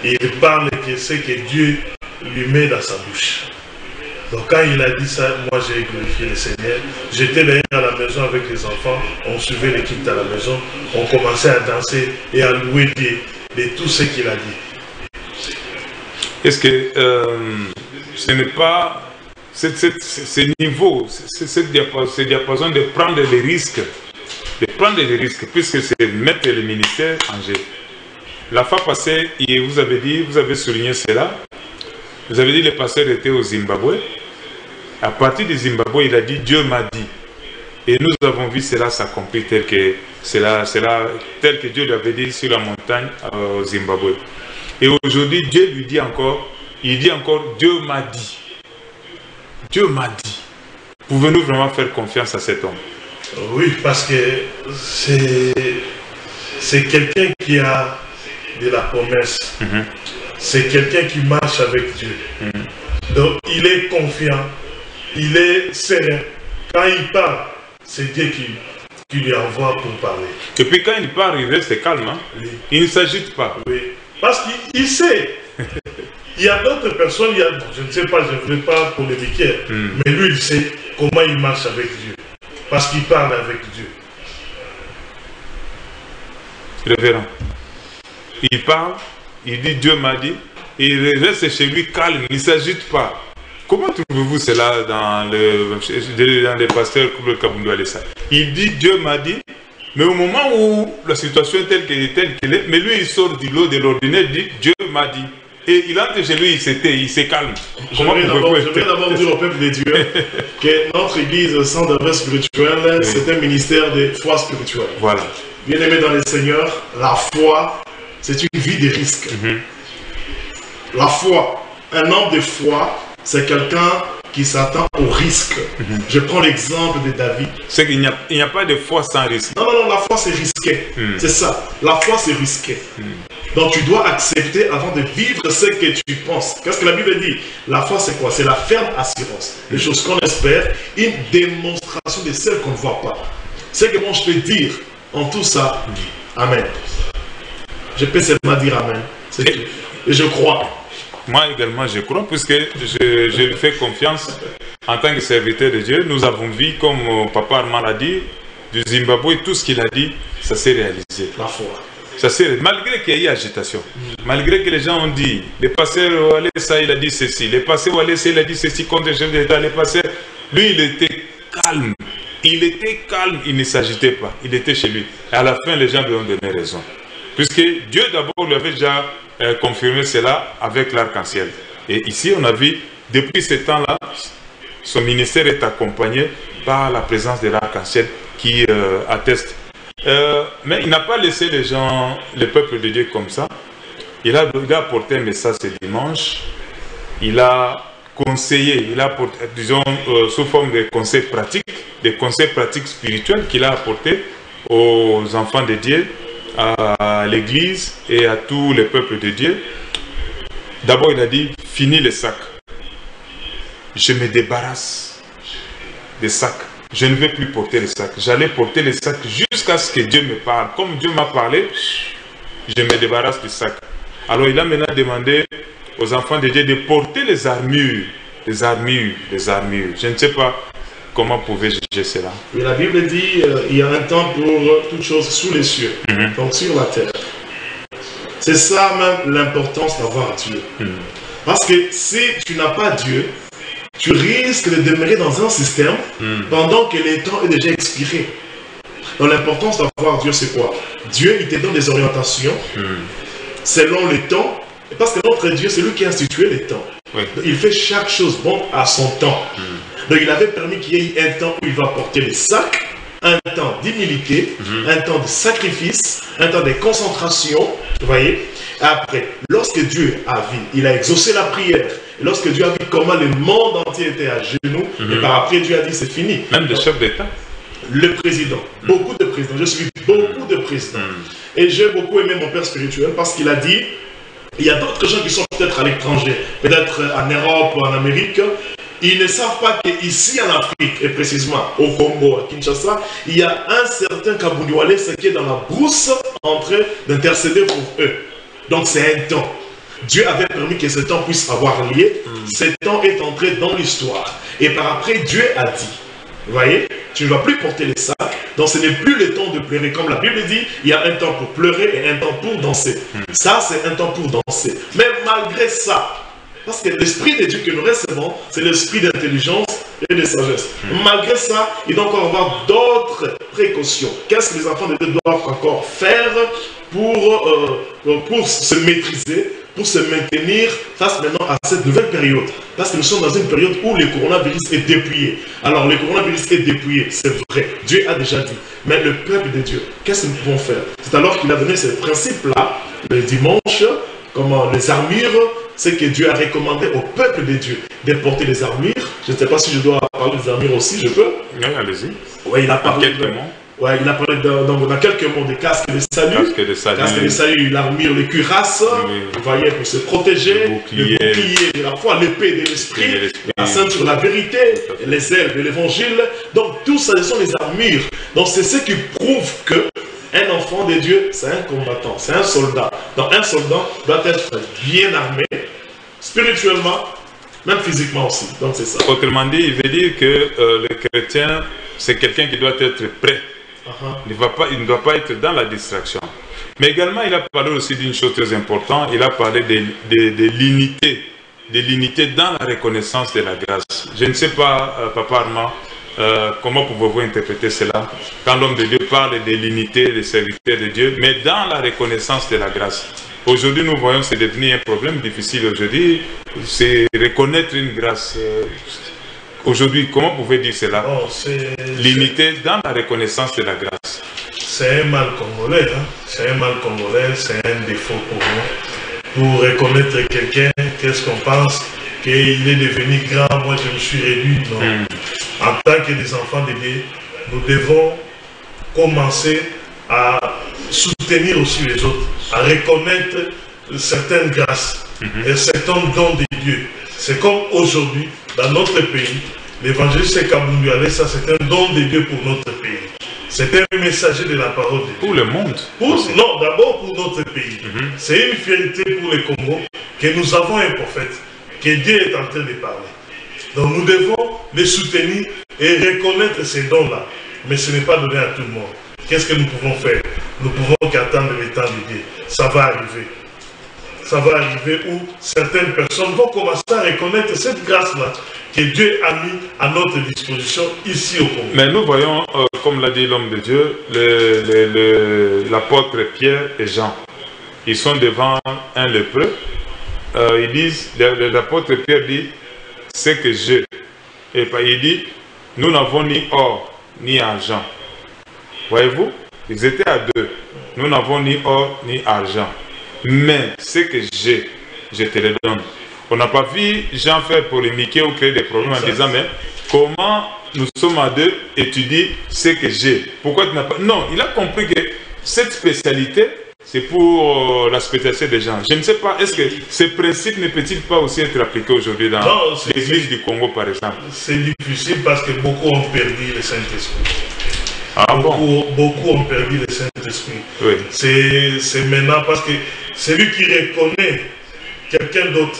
Il parle que c'est que Dieu lui met dans sa bouche. Donc quand il a dit ça, moi j'ai glorifié le Seigneur. J'étais d'ailleurs à la maison avec les enfants, on suivait l'équipe à la maison, on commençait à danser et à louer Dieu de tout ce qu'il a dit. Est-ce que ce n'est pas ce niveau, ce diapason de prendre des risques, puisque c'est mettre le ministère en jeu. La fois passée, vous avez souligné cela. Vous avez dit le pasteur était au Zimbabwe. À partir du Zimbabwe, il a dit Dieu m'a dit. Et nous avons vu cela s'accomplir tel que Dieu lui avait dit sur la montagne au Zimbabwe. Et aujourd'hui, Dieu lui dit encore, il dit encore Dieu m'a dit. Dieu m'a dit. Pouvez-nous vraiment faire confiance à cet homme? Oui, parce que c'est quelqu'un qui a de la promesse. C'est quelqu'un qui marche avec Dieu. Donc il est confiant, il est serein. Quand il parle, c'est Dieu qui lui envoie pour parler. Et puis quand il parle, il reste calme. Hein? Oui. Il ne s'agite pas. Oui. Parce qu'il sait. Il y a d'autres personnes, je ne sais pas, je ne voulais pas polémiquer, mais lui il sait comment il marche avec Dieu. Parce qu'il parle avec Dieu. Révérend. Il parle. Il dit Dieu m'a dit, et il reste chez lui calme, il ne s'agite pas. Comment trouvez-vous cela dans les pasteurs comme le Kabundu Alessa? Il dit Dieu m'a dit, mais au moment où la situation est telle qu'elle est, mais lui il sort du lot de l'ordinaire, il dit Dieu m'a dit. Et il entre chez lui, il se calme. Je vais d'abord dire au peuple de Dieu que notre église sans d'adresse spirituelle, c'est un ministère de foi spirituelle. Voilà. Bien aimé dans le Seigneur, la foi, c'est une vie de risque. La foi, un homme de foi, c'est quelqu'un qui s'attend au risque. Je prends l'exemple de David. C'est qu'il n'y a pas de foi sans risque. Non, la foi c'est risqué. C'est ça. La foi c'est risqué. Donc tu dois accepter avant de vivre ce que tu penses. Qu'est-ce que la Bible dit? La foi c'est quoi? C'est la ferme assurance. Les choses qu'on espère, une démonstration de celles qu'on ne voit pas. C'est que moi je peux dire en tout ça, Amen. Je peux seulement dire Amen. Et je crois. Moi également je crois, puisque je lui fais confiance en tant que serviteur de Dieu. Nous avons vu, comme Papa Armand l'a dit, du Zimbabwe, tout ce qu'il a dit, ça s'est réalisé. La foi. Malgré qu'il y ait eu agitation, malgré que les gens ont dit, le pasteur Alessa il a dit ceci, le pasteur Alessa il a dit ceci contre le chef d'État, le pasteur, lui il était calme. Il était calme, il ne s'agitait pas, il était chez lui. Et à la fin, les gens lui ont donné raison. Puisque Dieu d'abord lui avait déjà confirmé cela avec l'arc-en-ciel. Et ici, on a vu, depuis ce temps-là, son ministère est accompagné par la présence de l'arc-en-ciel qui atteste. Mais il n'a pas laissé les gens, le peuple de Dieu comme ça. Il a apporté un message ce dimanche. Il a conseillé, il a apporté, disons, sous forme de conseils pratiques, des conseils pratiques spirituels qu'il a apportés aux enfants de Dieu, à l'église et à tous les peuples de Dieu. D'abord, il a dit, fini les sacs. Je me débarrasse des sacs. Je ne vais plus porter les sacs. J'allais porter les sacs jusqu'à ce que Dieu me parle. Comme Dieu m'a parlé, je me débarrasse des sacs. Alors il a maintenant demandé aux enfants de Dieu de porter les armures. Les armures, les armures. Je ne sais pas comment pouvez-je juger cela. Et la Bible dit il y a un temps pour toutes choses sous les cieux, donc sur la terre. C'est ça même l'importance d'avoir Dieu. Parce que si tu n'as pas Dieu, tu risques de demeurer dans un système pendant que le temps est déjà expiré. Donc l'importance d'avoir Dieu, c'est quoi? Dieu, il te donne des orientations selon le temps Parce que notre Dieu, c'est lui qui a institué les temps. Oui. Il fait chaque chose bon à son temps. Donc il avait permis qu'il y ait un temps où il va porter les sacs, un temps d'humilité, un temps de sacrifice, un temps de concentration. Vous voyez? Après, lorsque Dieu a vu, il a exaucé la prière. Et lorsque Dieu a vu comment le monde entier était à genoux, et par après Dieu a dit c'est fini. Même le chef d'État. Le président, beaucoup de présidents, je suis beaucoup de présidents. Et j'ai beaucoup aimé mon père spirituel parce qu'il a dit, il y a d'autres gens qui sont peut-être à l'étranger, peut-être en Europe ou en Amérique, ils ne savent pas qu'ici en Afrique, et précisément au Congo, à Kinshasa, il y a un certain Kabouniwalais qui est dans la brousse en train d'intercéder pour eux. Donc c'est un temps. Dieu avait permis que ce temps puisse avoir lieu. Ce temps est entré dans l'histoire. Et par après, Dieu a dit, vous voyez, tu ne vas plus porter les sacs, donc ce n'est plus le temps de pleurer. Comme la Bible dit, il y a un temps pour pleurer et un temps pour danser. Ça, c'est un temps pour danser. Mais malgré ça, parce que l'esprit de Dieu que nous recevons, c'est l'esprit d'intelligence et de sagesse. Malgré ça, il doit encore avoir d'autres précautions. Qu'est-ce que les enfants de Dieu doivent encore faire pour se maîtriser, pour se maintenir face maintenant à cette nouvelle période? Parce que nous sommes dans une période où le coronavirus est dépouillé. Alors le coronavirus est dépouillé, c'est vrai, Dieu a déjà dit. Mais le peuple de Dieu, qu'est-ce que nous pouvons faire? C'est alors qu'il a donné ces principes-là, le dimanche, comment les armures, c'est que Dieu a recommandé au peuple de Dieu de porter les armures. Je ne sais pas si je dois parler des armures aussi, je peux? Oui, allez-y. Oui, il a parlé ouais, il a parlé dans quelques mots de casque de salut. Casque de salut, l'armure, les cuirasses, vous voyez, pour se protéger, le bouclier de la foi, l'épée de l'esprit, la ceinture, la vérité, les ailes de l'évangile. Donc tout ça, ce sont les armures. Donc c'est ce qui prouve que un enfant de Dieu, c'est un combattant, c'est un soldat. Donc un soldat doit être bien armé, spirituellement, même physiquement aussi. Donc c'est ça. Autrement dit, il veut dire que le chrétien, c'est quelqu'un qui doit être prêt. Il ne doit pas être dans la distraction. Mais également, il a parlé aussi d'une chose très importante. Il a parlé de l'unité dans la reconnaissance de la grâce. Je ne sais pas, Papa Armand, comment pouvez-vous interpréter cela quand l'homme de Dieu parle de l'unité des serviteurs de Dieu, mais dans la reconnaissance de la grâce. Aujourd'hui, nous voyons que c'est devenu un problème difficile aujourd'hui, c'est reconnaître une grâce. Aujourd'hui, comment vous pouvez dire cela? L'unité dans la reconnaissance de la grâce. C'est un mal congolais, hein? C'est un mal congolais, c'est un défaut pour nous. Pour reconnaître quelqu'un, qu'est-ce qu'on pense? Qu'il est devenu grand, moi je me suis réduit. Non. En tant que des enfants de Dieu, nous devons commencer à soutenir aussi les autres, à reconnaître certaines grâces et certains dons de Dieu. C'est comme aujourd'hui, dans notre pays, l'évangéliste Kabouniwalais, ça c'est un don de Dieu pour notre pays. C'est un messager de la parole de Dieu. Pour le monde. Non, d'abord pour notre pays. C'est une fierté pour le Congo que nous avons un prophète, que Dieu est en train de parler. Donc nous devons les soutenir et reconnaître ces dons-là. Mais ce n'est pas donné à tout le monde. Qu'est-ce que nous pouvons faire? Nous pouvons qu'attendre le temps de Dieu. Ça va arriver. Ça va arriver où certaines personnes vont commencer à reconnaître cette grâce-là que Dieu a mis à notre disposition ici au Congo. Mais nous voyons, comme l'a dit l'homme de Dieu, l'apôtre Pierre et Jean. Ils sont devant un lépreux. Ils disent, l'apôtre Pierre dit, c'est que je. Et il dit, nous n'avons ni or ni argent. Voyez-vous, ils étaient à deux. Nous n'avons ni or ni argent. Mais ce que j'ai, je te le donne. On n'a pas vu Jean faire polémiquer ou créer des problèmes en disant, mais comment nous sommes à deux et tu dis ce que j'ai? Pourquoi tu n'as pas... Non, il a compris que cette spécialité, c'est pour la spécialité des gens. Je ne sais pas, est-ce que ce principe ne peut-il pas aussi être appliqué aujourd'hui dans l'église du Congo, par exemple? C'est difficile parce que beaucoup ont perdu le Saint-Esprit. Ah bon? Beaucoup ont perdu le Saint-Esprit. Oui. C'est maintenant parce que celui qui reconnaît quelqu'un d'autre,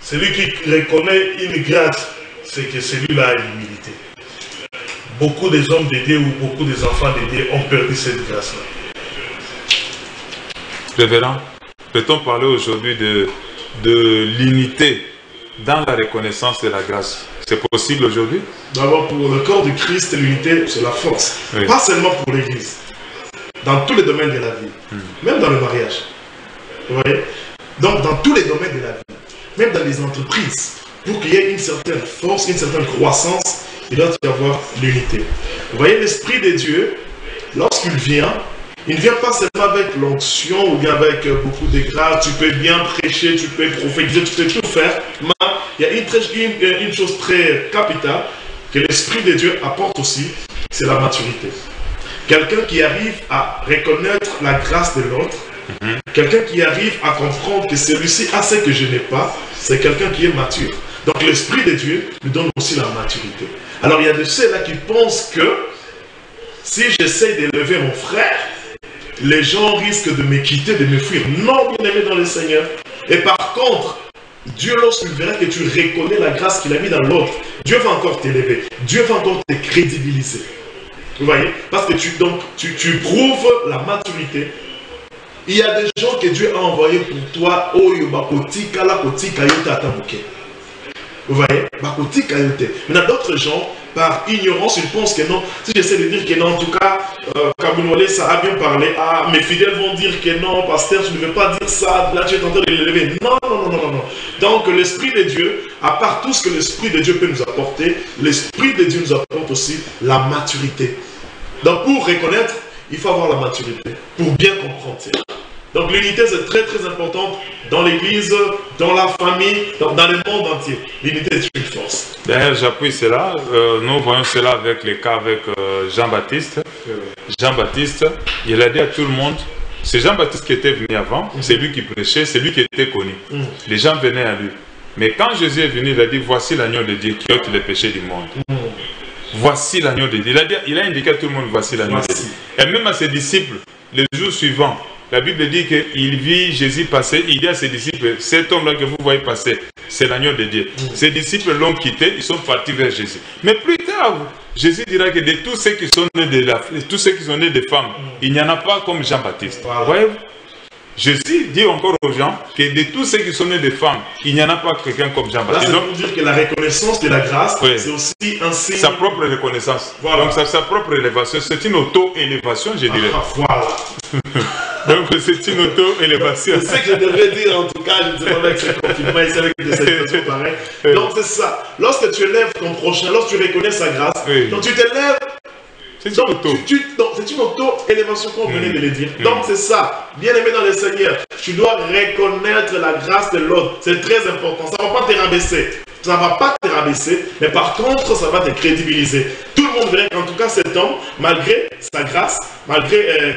celui qui reconnaît une grâce, c'est que celui-là a l'humilité. Beaucoup des hommes de Dieu ou beaucoup des enfants de Dieu ont perdu cette grâce-là. Révérend, peut-on parler aujourd'hui de l'unité dans la reconnaissance de la grâce? C'est possible aujourd'hui? D'abord, pour le corps du Christ, l'unité, c'est la force. Oui. Pas seulement pour l'Église. Dans tous les domaines de la vie. Même dans le mariage. Vous voyez? Donc dans tous les domaines de la vie, même dans les entreprises, pour qu'il y ait une certaine force, une certaine croissance, il doit y avoir l'unité. Vous voyez, l'Esprit de Dieu, lorsqu'il vient, il ne vient pas seulement avec l'onction ou bien avec beaucoup de grâce. Tu peux bien prêcher, tu peux prophétiser, tu peux tout faire. Mais il y a une chose très capitale que l'Esprit de Dieu apporte aussi, c'est la maturité. Quelqu'un qui arrive à reconnaître la grâce de l'autre, quelqu'un qui arrive à comprendre que celui-ci a ce que je n'ai pas, c'est quelqu'un qui est mature. Donc l'Esprit de Dieu nous donne aussi la maturité. Alors il y a de ceux-là qui pensent que si j'essaie d'élever mon frère, les gens risquent de me quitter, de me fuir. Non, bien aimé dans le Seigneur. Et par contre, Dieu, lorsqu'il verra que tu reconnais la grâce qu'il a mis dans l'autre, Dieu va encore t'élever. Dieu va encore te crédibiliser. Vous voyez? Parce que tu prouves la maturité. Il y a des gens que Dieu a envoyés pour toi. Vous voyez? Il y a d'autres gens, par ignorance, ils pensent que non. Si j'essaie de dire que non, en tout cas, Kabounolé, ça a bien parlé. Ah, mes fidèles vont dire que non, pasteur, tu ne veux pas dire ça. Là, tu es en train de l'élever. Non, non, non, non, non. Donc, l'Esprit de Dieu, à part tout ce que l'Esprit de Dieu peut nous apporter, l'Esprit de Dieu nous apporte aussi la maturité. Donc, pour reconnaître, il faut avoir la maturité. Pour bien comprendre cela. Donc l'unité c'est très très importante dans l'église, dans la famille, dans le monde entier. L'unité est une force. D'ailleurs j'appuie cela, nous voyons cela avec les cas avec Jean-Baptiste. Jean-Baptiste, il a dit à tout le monde, c'est Jean-Baptiste qui était venu avant, c'est lui qui prêchait, c'est lui qui était connu. Les gens venaient à lui. Mais quand Jésus est venu, il a dit voici l'agneau de Dieu qui ôte les péchés du monde. Voici l'agneau de Dieu. Il a indiqué à tout le monde voici l'agneau de Dieu. Et même à ses disciples, les jours suivants, la Bible dit qu'il vit Jésus passer, il dit à ses disciples, cet homme-là que vous voyez passer, c'est l'agneau de Dieu. Ses disciples l'ont quitté, ils sont partis vers Jésus. Mais plus tard, Jésus dira que de tous ceux qui sont nés de femmes, il n'y en a pas comme Jean-Baptiste. Voyez-vous? Jésus dit encore aux gens que de tous ceux qui sont nés de femmes, il n'y en a pas quelqu'un comme Jean-Baptiste. Là, c'est pour dire que la reconnaissance de la grâce, oui, c'est aussi un signe. Sa propre reconnaissance. Voilà. Donc, sa propre élévation. C'est une auto-élévation, je dirais. Ah, voilà. Donc, c'est une auto-élévation. C'est ce que je devrais dire, en tout cas, je ne sais pas avec ce confinement, et avec des situations pareilles. Donc, c'est ça. Lorsque tu élèves ton prochain, lorsque tu reconnais sa grâce, oui, donc tu t'élèves. C'est une auto-élévation qu'on venait de le dire. Donc c'est ça, bien aimé dans le Seigneur, tu dois reconnaître la grâce de l'autre. C'est très important, ça ne va pas te rabaisser. Ça ne va pas te rabaisser, mais par contre, ça va te crédibiliser. Tout le monde verra qu'en tout cas cet homme, malgré sa grâce, malgré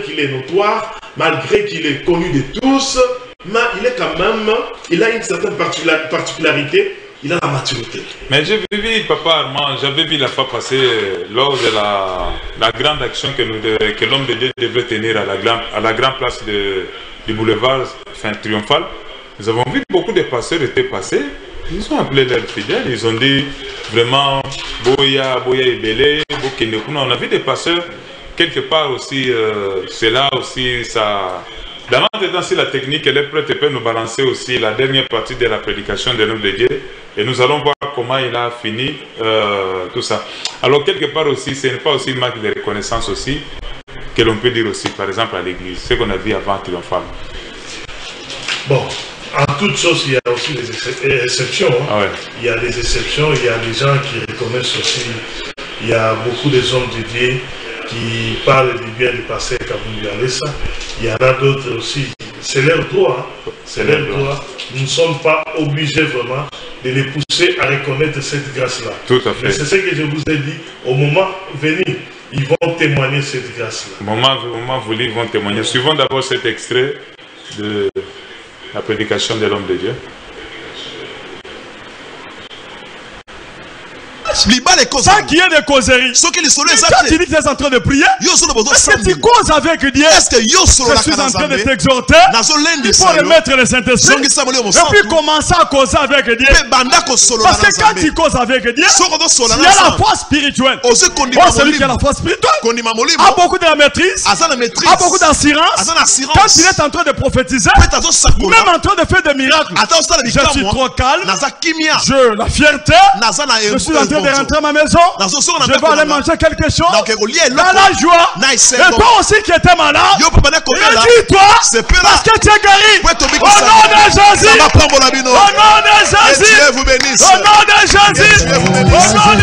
qu'il est notoire, malgré qu'il est connu de tous, mais il est quand même, il a une certaine particularité. Il a la maturité. Mais j'ai vu, Papa Armand, j'avais vu la fois passée lors de la grande action que l'homme de Dieu devait tenir à la grande place du boulevard triomphal. Nous avons vu beaucoup de pasteurs étaient passés. Ils ont appelé leurs fidèles. Ils ont dit vraiment Boya, Boya et Belé, Bokenekuna. On a vu des pasteurs quelque part aussi. C'est là aussi ça. Maintenant, si la technique elle est prête, elle peut nous balancer aussi la dernière partie de la prédication de l'homme de Dieu. Et nous allons voir comment il a fini tout ça. Alors, quelque part aussi, ce n'est pas aussi une marque de reconnaissance aussi, que l'on peut dire aussi, par exemple, à l'église, ce qu'on a vu avant Triomphal. Bon, en toute chose, il y a aussi des exceptions. Hein. Ah ouais. Il y a des exceptions, il y a des gens qui reconnaissent aussi. Il y a beaucoup des hommes de Dieu qui parlent du bien du passé Kabounolé. Il y en a d'autres aussi. C'est leur droit. Hein. C'est leur droit. Nous ne sommes pas obligés vraiment de les pousser à reconnaître cette grâce-là. Tout à fait. Mais c'est ce que je vous ai dit. Au moment venu, ils vont témoigner cette grâce-là. Au moment voulu, ils vont témoigner. Suivons d'abord cet extrait de la prédication de l'homme de Dieu. Sans qu'il y ait des causeries. Quand tu dis que tu es en train de prier, est-ce que tu causes avec Dieu? Je suis en train de t'exhorter. Il faut remettre le Saint-Esprit. Et puis commencer à causer avec Dieu. Parce que quand tu causes avec Dieu, il y a la foi spirituelle. Celui qui a la foi spirituelle a beaucoup de la maîtrise, a beaucoup d'assurance. Quand il est en train de prophétiser, même en train de faire des miracles, je suis trop calme. La fierté, je suis en train de vais rentrer à ma maison. Je vais aller manger quelque chose. Dans la joie. Et toi aussi qui étais malade. Dis-toi. Parce que tu es guéri. Au nom de Jésus. Au nom de Jésus. Au nom de Jésus. Au nom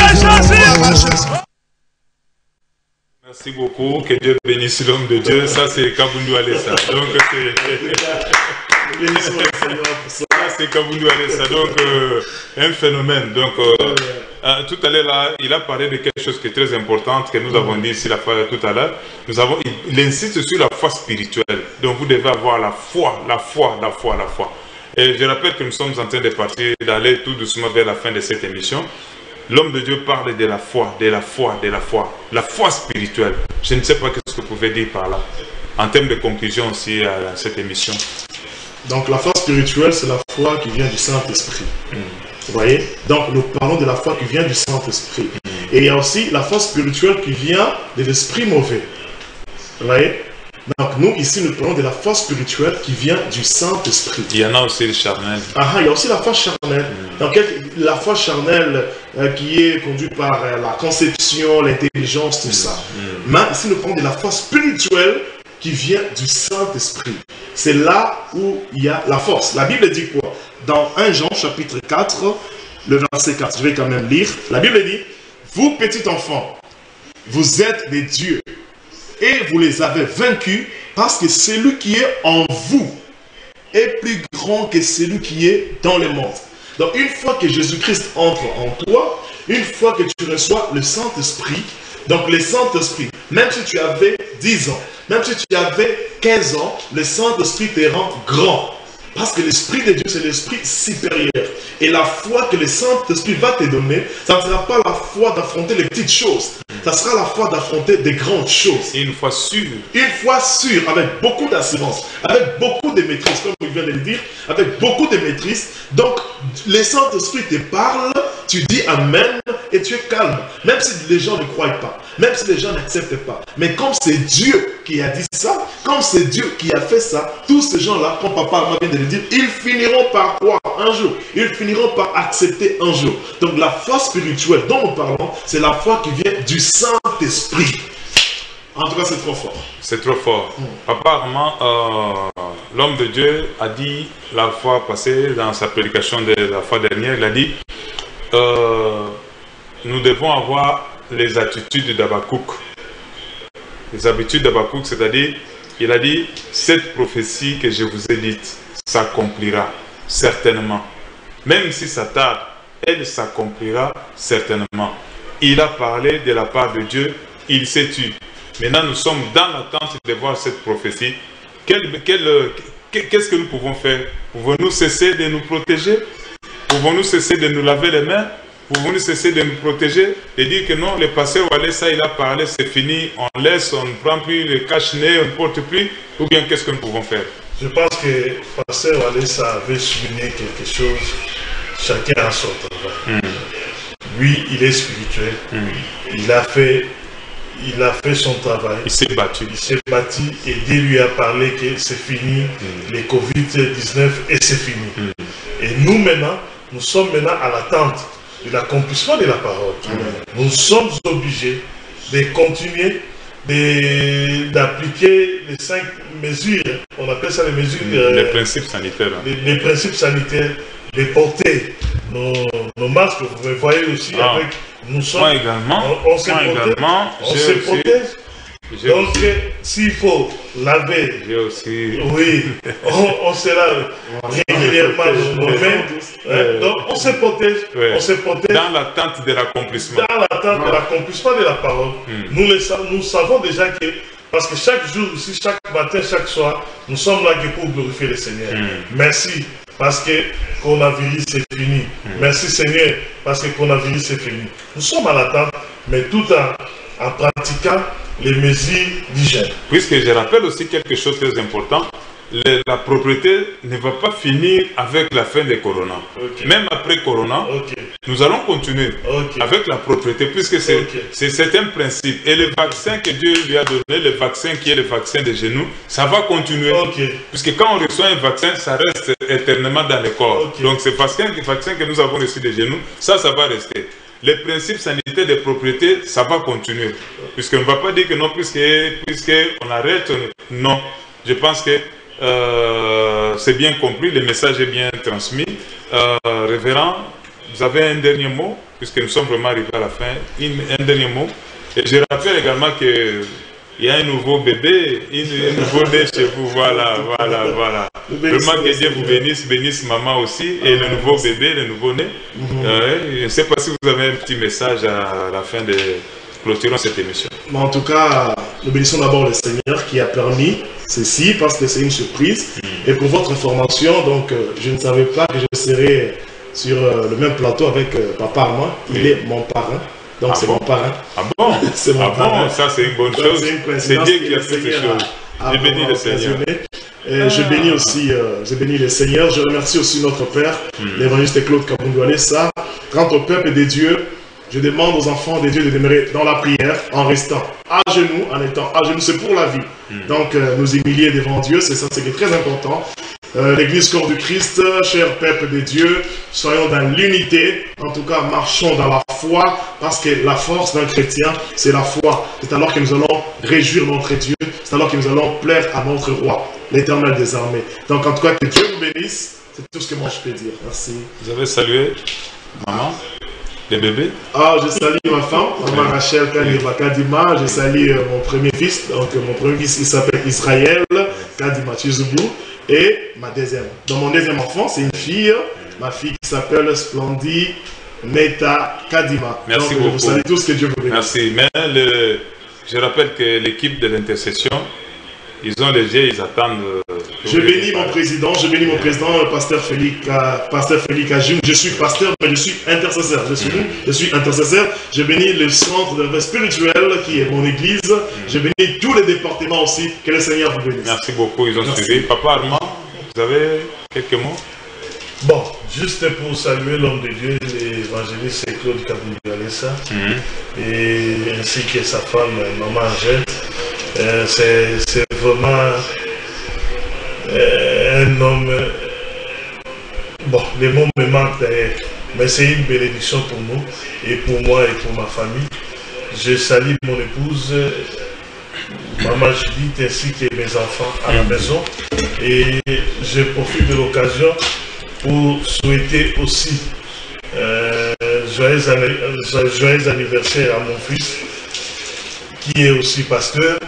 de Jésus. Merci beaucoup. Que Dieu bénisse l'homme de Dieu. Ça, c'est Kabundu Alessa. Donc, c'est Kabundu Alessa. Donc, un phénomène. Donc, tout à l'heure, là, il a parlé de quelque chose qui est très important, que nous avons dit ici tout à l'heure. Il insiste sur la foi spirituelle. Donc, vous devez avoir la foi, la foi, la foi, la foi. Et je rappelle que nous sommes en train de partir, d'aller tout doucement vers la fin de cette émission. L'homme de Dieu parle de la foi, de la foi, de la foi. La foi spirituelle. Je ne sais pas ce que vous pouvez dire par là. En termes de conclusion aussi à cette émission. Donc la foi spirituelle, c'est la foi qui vient du Saint-Esprit. Vous voyez? Donc nous parlons de la foi qui vient du Saint-Esprit. Et il y a aussi la foi spirituelle qui vient de l'esprit mauvais. Vous voyez? Donc nous, ici, nous parlons de la foi spirituelle qui vient du Saint-Esprit. Il y en a aussi le charnel. Il y a aussi la foi charnelle. Donc la foi charnelle qui est conduite par la conception, l'intelligence, tout ça. Mais ici, nous parlons de la foi spirituelle qui vient du Saint-Esprit. C'est là où il y a la force. La Bible dit quoi? Dans 1 Jean chapitre 4, le verset 4, je vais quand même lire. La Bible dit, vous petits enfants, vous êtes des dieux. Et vous les avez vaincus parce que celui qui est en vous est plus grand que celui qui est dans le monde. Donc une fois que Jésus-Christ entre en toi, une fois que tu reçois le Saint-Esprit, donc le Saint-Esprit, même si tu avais 10 ans, même si tu avais 15 ans, le Saint-Esprit te rend grand. Parce que l'Esprit de Dieu, c'est l'Esprit supérieur. Et la foi que le Saint-Esprit va te donner, ça ne sera pas la foi d'affronter les petites choses. Ça sera la foi d'affronter des grandes choses. Une foi sûre. Une foi sûre, avec beaucoup d'assurance, avec beaucoup de maîtrise, comme il vient de le dire, avec beaucoup de maîtrise. Donc, le Saint-Esprit te parle, tu dis Amen et tu es calme. Même si les gens ne croient pas, même si les gens n'acceptent pas. Mais comme c'est Dieu qui a dit ça, comme c'est Dieu qui a fait ça, tous ces gens-là, comme papa vient de le dire, ils finiront par croire un jour. Ils finiront par accepter un jour. Donc la foi spirituelle dont nous parlons, c'est la foi qui vient du Saint-Esprit. En tout cas, c'est trop fort. C'est trop fort. Apparemment, l'homme de Dieu a dit la fois passée, dans sa prédication de la fois dernière, il a dit nous devons avoir les attitudes d'Habakkuk. Les habitudes d'Habakkuk, c'est-à-dire, il a dit, cette prophétie que je vous ai dite s'accomplira certainement. Même si ça tarde, elle s'accomplira certainement. Il a parlé de la part de Dieu, il s'est tué. Maintenant, nous sommes dans l'attente de voir cette prophétie. Qu'est-ce que nous pouvons faire? Pouvons-nous cesser de nous protéger? Pouvons-nous cesser de nous laver les mains? Pouvons-nous cesser de nous protéger? Et dire que non, le pasteur Walesa, il a parlé, c'est fini, on laisse, on ne prend plus le cache-nez, on ne porte plus? Ou bien qu'est-ce que nous pouvons faire? Je pense que le pasteur Walesa avait souligné quelque chose. Chacun a son travail. Lui, il est spirituel. Il a fait son travail. Il s'est battu. Il s'est battu et Dieu lui a parlé que c'est fini, les Covid-19 et c'est fini. Et nous maintenant, nous sommes maintenant à l'attente de l'accomplissement de la parole. Nous sommes obligés de continuer d'appliquer les 5 mesures, on appelle ça les mesures... les principes sanitaires. Les principes sanitaires, de porter nos masques, vous me voyez aussi avec... Nous sommes, moi également, on se protège. Donc, s'il faut laver, oui, on se lave régulièrement nos mains. Donc, on se protège. On se protège. Dans l'attente de l'accomplissement. Dans l'attente de l'accomplissement de la parole. Nous savons déjà que, parce que chaque jour, ici, chaque matin, chaque soir, nous sommes là pour glorifier le Seigneur. Merci. Parce que coronavirus c'est fini. Merci Seigneur, parce que coronavirus c'est fini. Nous sommes à l'attente, mais tout en pratiquant les mesures d'hygiène. Puisque je rappelle aussi quelque chose de très important, la propriété ne va pas finir avec la fin de Corona. Même après Corona, nous allons continuer avec la propriété, puisque c'est un principe. Et le vaccin que Dieu lui a donné, le vaccin qui est le vaccin des genoux, ça va continuer. Puisque quand on reçoit un vaccin, ça reste éternellement dans le corps. Donc c'est parce qu'un vaccin que nous avons reçu des genoux, ça va rester. les principes sanitaires des propriétés, ça va continuer. Puisqu'on ne va pas dire que non, puisqu'on arrête. Non, je pense que c'est bien compris, le message est bien transmis. Révérend, vous avez un dernier mot, puisque nous sommes vraiment arrivés à la fin. Un dernier mot. Et je rappelle également que il y a un nouveau bébé, un nouveau né chez vous, voilà. Vraiment que Dieu vous bénisse maman aussi, et le nouveau bébé, le nouveau né. Je ne sais pas si vous avez un petit message à la fin de clôturer cette émission. Mais en tout cas, nous bénissons d'abord le Seigneur qui a permis ceci, parce que c'est une surprise. Et pour votre information, donc, je ne savais pas que je serais sur le même plateau avec Papa Armand. Il est mon parrain. Donc c'est mon parrain. Ah bon? C'est mon parrain. Ça c'est une bonne chose. C'est Dieu qui a fait ces choses. Je bénis le Seigneur. Je bénis aussi, je bénis le Seigneur. Je remercie aussi notre Père, l'évangéliste Claude Kabundoualessa. Quant au peuple des dieux, je demande aux enfants des dieux de demeurer dans la prière en restant à genoux, en étant à genoux, c'est pour la vie. Donc nous humilier devant Dieu, c'est ça, c'est très important. L'église corps du Christ, cher peuple de Dieu, soyons dans l'unité, en tout cas marchons dans la foi, parce que la force d'un chrétien, c'est la foi. C'est alors que nous allons réjouir notre Dieu, c'est alors que nous allons plaire à notre roi, l'Éternel des armées. Donc en tout cas, que Dieu vous bénisse, c'est tout ce que moi je peux dire. Merci. Vous avez salué maman, les bébés? Ah, je salue ma femme, maman Rachel Kadima, je salue mon premier fils, donc mon premier fils il s'appelle Israël Kadima Chizubou. Et ma deuxième. Donc mon deuxième enfant, c'est une fille, ma fille qui s'appelle Splendid Meta Kadima. Merci donc, beaucoup. Je vous salue tous, que Dieu vous bénisse. Merci. Mais je rappelle que l'équipe de l'intercession, ils ont les yeux, ils attendent. Je bénis mon président, pasteur Félix Ajim. Je suis pasteur, mais je suis intercesseur. Je suis intercesseur. Je bénis le centre de vie spirituel qui est mon église. Je bénis tous les départements aussi. Que le Seigneur vous bénisse. Merci beaucoup, ils ont suivi. Papa Armand, vous avez quelques mots? Bon, juste pour saluer l'homme de Dieu, l'évangéliste Claude Kabundoualessa, et ainsi que sa femme, maman Angèle. C'est vraiment un homme, bon, les mots me manquent d'ailleurs, mais c'est une bénédiction pour nous, et pour moi et pour ma famille. Je salue mon épouse, maman Judith, ainsi que mes enfants à la maison, et je profite de l'occasion pour souhaiter aussi joyeux anniversaire à mon fils, qui est aussi pasteur,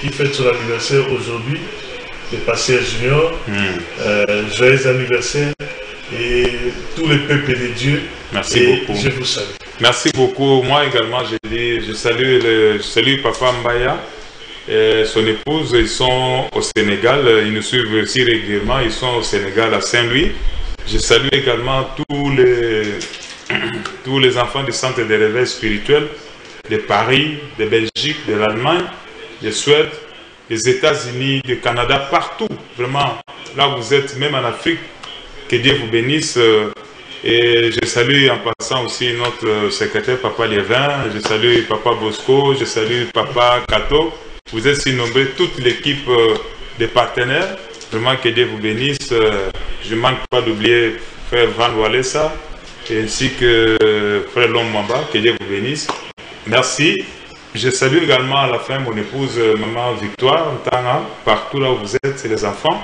qui fête son anniversaire aujourd'hui, le pasteur Junior. Joyeux anniversaire et tous les peuples de Dieu. Merci beaucoup. Je vous salue. Merci beaucoup. Moi également, je salue Papa Mbaya et son épouse. Ils sont au Sénégal. Ils nous suivent aussi régulièrement. Ils sont au Sénégal, à Saint-Louis. Je salue également tous les enfants du centre de réveil spirituel de Paris, de Belgique, de l'Allemagne, de Suède, des États-Unis, du Canada, partout. Vraiment, là où vous êtes, même en Afrique, que Dieu vous bénisse. Et je salue en passant aussi notre secrétaire, Papa Liévin. Je salue Papa Bosco, je salue Papa Kato. Vous êtes si nombreux, toute l'équipe des partenaires. Vraiment que Dieu vous bénisse. Je ne manque pas d'oublier Frère Van Walesa, ainsi que Frère Lomamba, que Dieu vous bénisse. Merci. Je salue également à la fin mon épouse, Maman Victoire, partout là où vous êtes, c'est les enfants,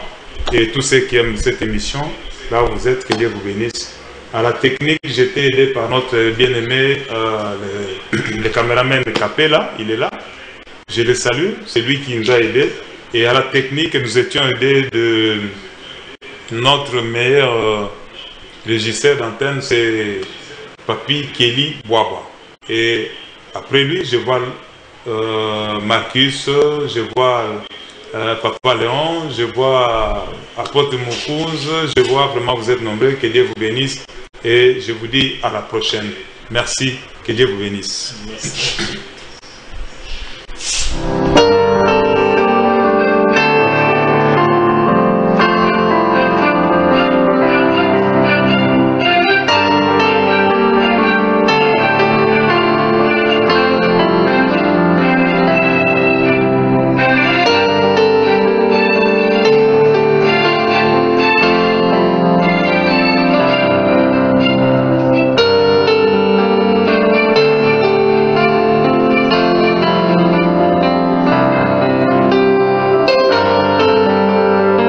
et tous ceux qui aiment cette émission, là où vous êtes, que Dieu vous bénisse. À la technique, j'ai été aidé par notre bien-aimé, le caméraman de Capella, il est là. Je le salue, c'est lui qui nous a aidés. Et à la technique, nous étions aidés de notre meilleur régisseur d'antenne, c'est Papi Kelly Boaba. Et après lui, je vois Marcus, je vois Papa Léon, je vois Apôtre Moukouz, je vois vraiment vous êtes nombreux, que Dieu vous bénisse et je vous dis à la prochaine. Merci, que Dieu vous bénisse. Merci.